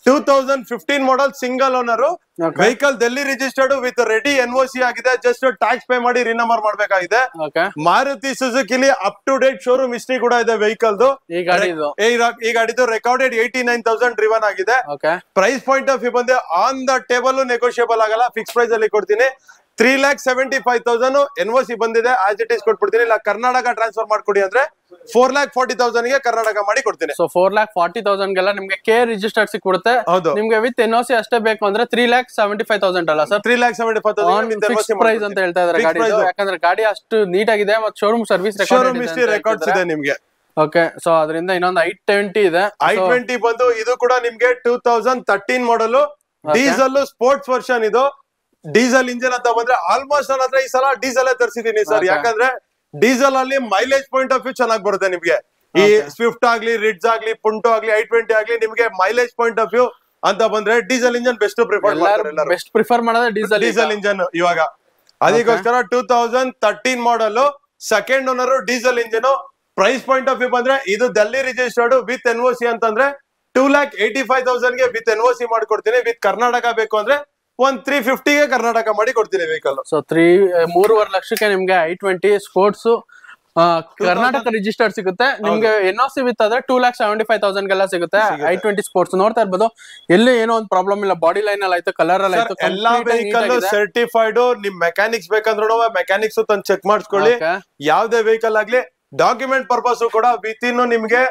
2015 model single owner vehicle, Delhi registered with ready NOC ಆಗಿದೆ. ಜಸ್ಟ್ ಟ್ಯಾಕ್ಸ್ ಪೇ ಮಾಡಿ ರಿನಂಬರ್ ಮಾಡ್ಬೇಕಾಗಿದೆ. ಮಾರುತಿ ಸುಜುಕಿಲಿ up to date showroom history ಕೂಡ ಇದೆ ವೆಹಿಕಲ್. ಈ ಗಾಡಿದು ರೆಕಾರ್ಡೆಡ್ 89,000 ಡ್ರಿವನ್ ಆಗಿದೆ. ಪ್ರೈಸ್ ಪಾಯಿಂಟ್ ಆಫ್ ವ್ಯೂ ಬಂದ್ರೆ ಆನ್ ದ ಟೇಬಲ್ ನೆಗೋಷಿಯಬಲ್ ಆಗಲ್ಲ, ಫಿಕ್ಸ್ ಪ್ರೈಸ್ ಅಲ್ಲಿ ಕೊಡ್ತೀನಿ. 3,75,000 NOC ಬಂದಿದೆ, ಆಸ್ ಇಟ್ ಇಸ್ ಕೊಟ್ಬಿಡ್ತೀನಿ. ಇಲ್ಲ ಕರ್ನಾಟಕ ಟ್ರಾನ್ಸ್ಫರ್ ಮಾಡ್ಕೊಡಿ ಅಂದ್ರೆ 4,40,000 ಗೆ ಕರ್ನಾಟಕ ಮಾಡಿ ಕೊಡ್ತೀನಿ. ಸೊ 4,40,000 ಗೆಲ್ಲ ನಿಮ್ಗೆ ಕೆ ರಿಜಿಸ್ಟರ್ಡ್ ಸಿಕ್ಬಿಡುತ್ತೆ. ನಿಮ್ಗೆ ವಿತ್ NOC ಅಷ್ಟೇ ಬೇಕು ಅಂದ್ರೆ 3,75,000 ಅಲ್ಲ ಸರ್? 3,75,000 ಪ್ರೈಸ್ ಅಂತ ಹೇಳ್ತಾ ಇದಾರೆ ಗಾಡಿ. ಯಾಕಂದ್ರೆ ಗಾಡಿ ಅಷ್ಟು ನೀಟ್ ಆಗಿದೆ, ಮತ್ತೆ ಶೋರೂಮ್ ಸರ್ವಿಸ್ ರೆಕಾರ್ಡ್ಸ್ ಇದೆ ನಿಮ್ಗೆ. ಓಕೆ, ಸೊ ಅದರಿಂದ ಇನ್ನೊಂದು i20 ಇದೆ. i20 ಬಂದು ಇದು ಕೂಡ ನಿಮ್ಗೆ 2013 ಮಾಡಲ್ ಡೀಸೆಲ್ ಸ್ಪೋರ್ಟ್ಸ್ ವರ್ಷನ್. ಇದು ಡೀಸೆಲ್ ಇಂಜಿನ್ ಅಂತ ಬಂದ್ರೆ ಆಲ್ಮೋಸ್ಟ್ ನನ್ನ ಹತ್ರ ಈ ಸಲ ಡೀಸೆಲ್ ತರಿಸಿದೀನಿ ಸರ್. ಯಾಕಂದ್ರೆ ಡೀಸೆಲ್ ಅಲ್ಲಿ ಮೈಲೇಜ್ ಪಾಯಿಂಟ್ ಆಫ್ ವ್ಯೂ ಚೆನ್ನಾಗಿ ಬರುತ್ತೆ ನಿಮ್ಗೆ. ಈ ಸ್ವಿಫ್ಟ್ ಆಗ್ಲಿ, ರಿಡ್ಸ್ ಆಗ್ಲಿ, ಪುಂಟೋ ಆಗ್ಲಿ, i20 ಆಗ್ಲಿ, ನಿಮ್ಗೆ ಮೈಲೇಜ್ ಪಾಯಿಂಟ್ ಆಫ್ ವ್ಯೂ ಅಂತ ಬಂದ್ರೆ ಡೀಸೆಲ್ ಇಂಜಿನ್ ಬೆಸ್ಟ್ ಪ್ರಿಫರ್ ಮಾಡೋದು ಡೀಸೆಲ್ ಇಂಜಿನ್ ಇವಾಗ. ಅದಕ್ಕೋಸ್ಕರ 2013 model second owner diesel engine. Price point of view ಬಂದ್ರೆ ಇದು ಡೆಲ್ಲಿ ರಿಜಿಸ್ಟರ್ಡ್ ವಿತ್ NOC ಅಂತಂದ್ರೆ 2,85,000 ಗೆ ವಿತ್ NOC ಮಾಡ್ಕೊಡ್ತೀನಿ. ವಿತ್ ಕರ್ನಾಟಕ ಬೇಕು ಅಂದ್ರೆ 350 ಗೆ ಕರ್ನಾಟಕ ಮಾಡಿ ಕೊಡ್ತೀನಿ ವೆಹಿಕಲ್. ಸೊ 3.5 ಲಕ್ಷಕ್ಕೆ ನಿಮ್ಗೆ i20 ಸ್ಪೋರ್ಟ್ಸ್ ಕರ್ನಾಟಕ ರಿಜಿಸ್ಟರ್ಡ್ ಸಿಗುತ್ತೆ. ನಿಮ್ಗೆ NOC ವಿತ್ ಆದ್ರೆ 2,75,000 ಗೆಲ್ಲ ಸಿಗುತ್ತೆ i20 ಸ್ಪೋರ್ಟ್ಸ್. ನೋಡ್ತಾ ಇರ್ಬೋದು, ಎಲ್ಲಿ ಏನೋ ಒಂದು ಪ್ರಾಬ್ಲಮ್ ಇಲ್ಲ. ಬಾಡಿ ಲೈನ್ ಅಲ್ಲಿ ಆಯ್ತು, ಕಲರ್ ಅಲ್ಲಿ ಆಯ್ತು, ಎಲ್ಲಾ ವೆಹಿಕಲ್ ಸರ್ಟಿಫೈಡ್. ನಿಮ್ ಮೆಕ್ಯಾನಿಕ್ಸ್ ಬೇಕಂದ್ರೂ ಮೆಕ್ಯಾನಿಕ್ಸ್ ತಂದು ಚೆಕ್ ಮಾಡಿಸ್ಕೊಳ್ಳಿ. ಯಾವ್ದೇ ವೆಹಿಕಲ್ ಆಗ್ಲಿ ಡಾಕ್ಯುಮೆಂಟ್ ಪರ್ಪಸ್ ಕೂಡ ವಿತ್ ಇನ್ ನಿಮ್ಗೆ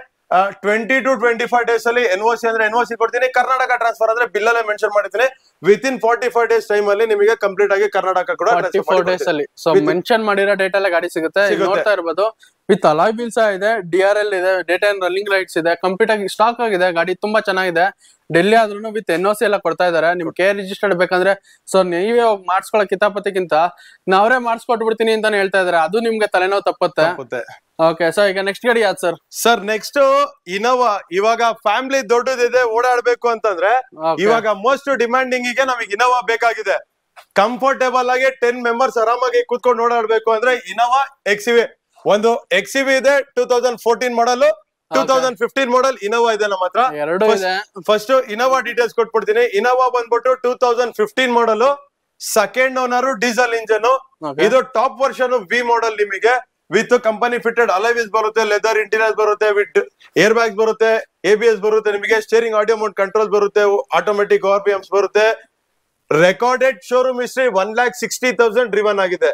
20 to 25 ಡೇಸ್ ಅಲ್ಲಿ NOC ಅಂದ್ರೆ NOC ಕೊಡ್ತೀನಿ. ಕರ್ನಾಟಕ ಟ್ರಾನ್ಸ್ಫರ್ ಅಂದ್ರೆ ಬಿಲ್ ಅಲ್ಲೇ ಮೆನ್ಷನ್ ಮಾಡಿದ್ದೀನಿ. ವಿತ್ ಇನ್ 45 ಡೇಸ್ ಟೈಮ್ ಅಲ್ಲಿ ನಿಮಗೆ ಕಂಪ್ಲೀಟ್ ಆಗಿ ಕರ್ನಾಟಕ ಕೂಡ 44 ಡೇಸ್ ಅಲ್ಲಿ. ಸೊ ಮೆನ್ಷನ್ ಮಾಡಿರೋ ಡೇಟ್ ಅಲ್ಲೇ ಗಾಡಿ ಸಿಗುತ್ತೆ. ನೋಡ್ತಾ ಇರ್ಬೋದು, ವಿತ್ ಅಲಾಯ್ ವೀಲ್ಸ್ ಇದೆ, DRL ಇದೆ, ಡೇ ಟೈಮ್ ರನ್ನಿಂಗ್ ಲೈಟ್ಸ್ ಇದೆ, ಕಂಪ್ಲೀಟ್ ಆಗಿ ಸ್ಟಾಕ್ ಆಗಿದೆ. ಗಾಡಿ ತುಂಬಾ ಚೆನ್ನಾಗಿದೆ. ಡೆಲ್ಲಿ ಆದ್ರೂ ವಿತ್ NOC ಎಲ್ಲ ಕೊಡ್ತಾ ಇದಾರೆ. ನಿಮ್ ಕೆ ರಿಜಿಸ್ಟರ್ಡ್ ಬೇಕಂದ್ರೆ ಸೊ ನೀವೇ ಹೋಗಿ ಮಾಡಿಸ್ಕೊಳ್ಳೋ ಕಿತಾಪತಿಗಿಂತ ನಾವ್ರೇ ಮಾಡಿಸ್ಕೊಟ್ಬಿಡ್ತೀನಿ ಅಂತಾನೆ ಹೇಳ್ತಾ ಇದಾರೆ. ಅದು ನಿಮ್ಗೆ ತಲೆನೋವು ತಪ್ಪುತ್ತೆ. ಓಕೆ, ಸೊ ಈಗ ನೆಕ್ಸ್ಟ್ ಗಾಡಿ ಯಾವ್ದು ಸರ್? Sir next Innova. ಇವಾಗ ಫ್ಯಾಮಿಲಿ ದೊಡ್ಡದಿದೆ, ಓಡಾಡ್ಬೇಕು ಅಂತಂದ್ರೆ ಇವಾಗ ಮೋಸ್ಟ್ ಡಿಮ್ಯಾಂಡಿಂಗ್ ಗೆ ನಮಗೆ ಇನೋವಾ ಬೇಕಾಗಿದೆ. ಕಂಫರ್ಟೇಬಲ್ ಆಗಿ 10 ಮೆಂಬರ್ಸ್ ಆರಾಮಾಗಿ ಕೂತ್ಕೊಂಡು ಓಡಾಡ್ಬೇಕು ಅಂದ್ರೆ ಇನೋವಾ XUV. ಒಂದು XUV ಇದೆ 2014 ಮಾಡಲ್, 2015 ಮಾಡಲ್ ಇನೋವಾ ಇದೆ ನಮ್ಮ ಹತ್ರ. ಫಸ್ಟ್ ಇನೋವಾ ಡೀಟೇಲ್ಸ್ ಕೊಟ್ಬಿಡ್ತೀನಿ. ಇನೋವಾ ಬಂದ್ಬಿಟ್ಟು 2015 model second owner diesel engine. ಇದು ಟಾಪ್ ವರ್ಷನ್ ವಿ ಮಾಡೆಲ್ ನಿಮಗೆ ವಿತ್ ಕಂಪನಿ ಫಿಟೆಡ್ ಅಲೈವಿಸ್ ಬರುತ್ತೆ, ಲೆದರ್ ಇಂಟೀರಿಯರ್ಸ್ ಬರುತ್ತೆ, ವಿತ್ ಏರ್ ಬ್ಯಾಗ್ಸ್ ಬರುತ್ತೆ, ABS ಬರುತ್ತೆ, ನಿಮಗೆ ಸ್ಟೇರಿಂಗ್ ಆಡಿಯೋ ಮೋಡ್ ಕಂಟ್ರೋಲ್ಸ್ ಬರುತ್ತೆ, ಆಟೋಮೆಟಿಕ್ RPMs ಬರುತ್ತೆ. ರೆಕಾರ್ಡೆಡ್ ಶೋರೂಮ್ ಹಿಸ್ಟ್ರಿ 1,60,000 ಡ್ರಿವನ್ ಆಗಿದೆ.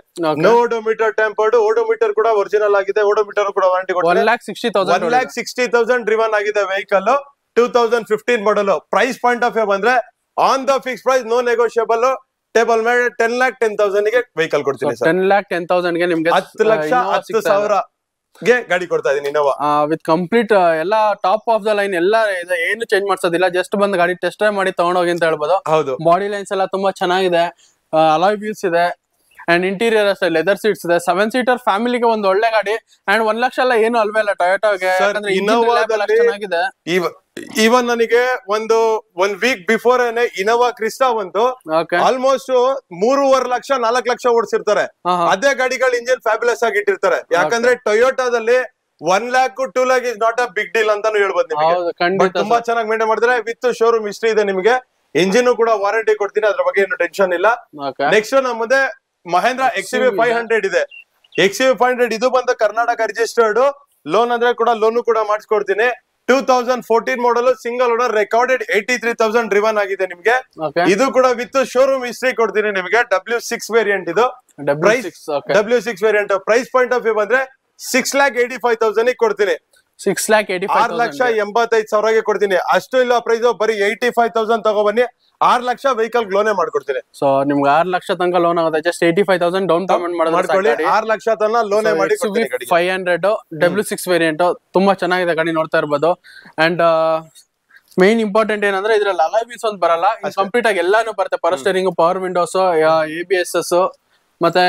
ನೋ ಓಡೋಮೀಟರ್ ಟೆಂಪರ್ಡ್, ಓಡೋಮೀಟರ್ ಕೂಡ ಒರಿಜಿನಲ್ ಆಗಿದೆ, ಓಡೋಮೀಟರ್ ಕೂಡ ವಾರಂಟಿ ಕೊಡ್ತಾರೆ. 1,60,000 ಡ್ರಿವನ್ ಆಗಿದೆ vehicle. 2015 model. Price point of view ಬಂದ್ರೆ on the fix price, no negotiable. Table ಮೇಲೆ 10,10,000 ಗೆ ವೆಹಿಕಲ್ ಕೊಡ್ತೀನಿ ಸರ್. 10,10,000 ಗೆ ನಿಮ್ಗೆ 10,10,000 ಗೆ ಗಾಡಿ ಕೊಡ್ತಾ ಇದೀನಿ ಇನೋವಾ ವಿತ್ ಕಂಪ್ಲೀಟ್ ಎಲ್ಲ ಟಾಪ್ ಆಫ್ ದ ಲೈನ್ ಎಲ್ಲ ಏನು ಚೇಂಜ್ ಮಾಡ್ಸೋದಿಲ್ಲ, ಜಸ್ಟ್ ಬಂದ್ ಗಾಡಿ ಟೆಸ್ಟ್ ಡ್ರೈವ್ ಮಾಡಿ ತಗೊಂಡೋಗಿ ಅಂತ ಹೇಳ್ಬೋದು. ಹೌದು. ಬಾಡಿ ಲೈನ್ಸ್ ಎಲ್ಲ ತುಂಬಾ ಚೆನ್ನಾಗಿದೆ, ಅಲಾಯ್ ವೀಲ್ಸ್ ಇದೆ ಅಂಡ್ ಇಂಟೀರಿಯರ್ ಅಷ್ಟೇ ಲೆದರ್ ಸೀಟ್ಸ್ ಇದೆ. 7 ಸೀಟರ್ ಫ್ಯಾಮಿಲಿಗೆ ಒಂದು ಒಳ್ಳೆ ಗಾಡಿ ಅಂಡ್ 1 ಲಕ್ಷ ಎಲ್ಲ ಏನು ಅಲ್ವೇ ಇಲ್ಲ ಟೊಯೋಟಾಗೆ, ಯಾಕಂದ್ರೆ ಚೆನ್ನಾಗಿದೆ. ಈವನ್ ನನಗೆ ಒಂದ್ ವೀಕ್ ಬಿಫೋರ್ ಇನೋವಾ ಕ್ರಿಸ್ಟಾ ಬಂತು, ಆಲ್ಮೋಸ್ಟ್ 3.5 ಲಕ್ಷ 4 ಲಕ್ಷ ಓಡಿಸಿರ್ತಾರೆ. ಅದೇ ಗಾಡಿಗಳು ಇಂಜಿನ್ ಫ್ಯಾಬ್ಯುಲಸ್ ಆಗಿ ಇಟ್ಟಿರ್ತಾರೆ. ಯಾಕಂದ್ರೆ ಟೊಯೋಟಾದಲ್ಲಿ 1 lakh 2 lakh is not a big deal ಅಂತಾನು ಹೇಳ್ಬೋದು ನಿಮಗೆ. ತುಂಬಾ ಚೆನ್ನಾಗಿ ಮೇಂಟೈನ್ ಮಾಡಿದ್ರೆ ವಿತ್ ಶೋರೂಮ್ ಹಿಸ್ಟ್ರಿ ಇದೆ ನಿಮಗೆ. ಇಂಜಿನ್ ಕೂಡ ವಾರಂಟಿ ಕೊಡ್ತೀನಿ, ಅದ್ರ ಬಗ್ಗೆ ಏನು ಟೆನ್ಷನ್ ಇಲ್ಲ. ನೆಕ್ಸ್ಟ್ ನಮ್ಮ ಮುಂದೆ ಮಹೇಂದ್ರ XUV 500 ಇದೆ. XUV 500 ಇದು ಬಂದು ಕರ್ನಾಟಕ ರಿಜಿಸ್ಟರ್ಡ್. ಲೋನ್ ಅಂದ್ರೆ ಕೂಡ ಲೋನು ಕೂಡ ಮಾಡಿಸ್ಕೊಡ್ತೀನಿ. 2014 ಮಾಡಲ್, ಸಿಂಗಲ್ ಓನರ್, ರೆಕಾರ್ಡೆಡ್ 83,000 ಡ್ರಿವನ್ ಆಗಿದೆ ನಿಮ್ಗೆ. ಇದು ಕೂಡ ವಿತ್ ಶೋರೂಮ್ ಹಿಸ್ಟ್ರಿ ಕೊಡ್ತೀನಿ ನಿಮಗೆ. W6 ವೇರಿಯಂಟ್ ಇದು. W6 variant. Price point of view ಬಂದ್ರೆ 6,85,000 ಕೊಡ್ತೀನಿ. 6,85,000 ಕೊಡ್ತೀನಿ. ಅಷ್ಟು ಇಲ್ಲ ಪ್ರೈಸ್, ಬರೀ 85,000 ತಗೊಬನ್ನಿ. 6 ಲಕ್ಷ ವೆಹಿಕಲ್ ಲೋನೇ ಮಾಡ್ಕೊಡ್ತೀನಿ. ಸೊ ನಿಮ್ಗೆ 6 ಲಕ್ಷ ತನಕ ಲೋನ್ ಆಗುತ್ತೆ, ಜಸ್ಟ್ 85,000 ಡೌನ್ ಪೇಮೆಂಟ್ ಮಾಡ್ಕೊಳ್ಳಿ. 6 ಲಕ್ಷ ತನಕ ಲೋನೇ ಮಾಡಿ. 500 W6 ವೇರಿಯಂಟ್ ತುಂಬಾ ಚೆನ್ನಾಗಿದೆ ಗಾಡಿ, ನೋಡ್ತಾ ಇರ್ಬೋದು. ಅಂಡ್ ಮೇನ್ ಇಂಪಾರ್ಟೆಂಟ್ ಏನಂದ್ರೆ ಇದ್ರಲ್ಲಿ ಅಲಾಯ್ ವೀಲ್ಸ್ ಒಂದು ಬರಲ್ಲ, ಕಂಪ್ಲೀಟ್ ಆಗಿ ಎಲ್ಲಾನು ಬರುತ್ತೆ. Power steering, power Windows, ABS ಮತ್ತೆ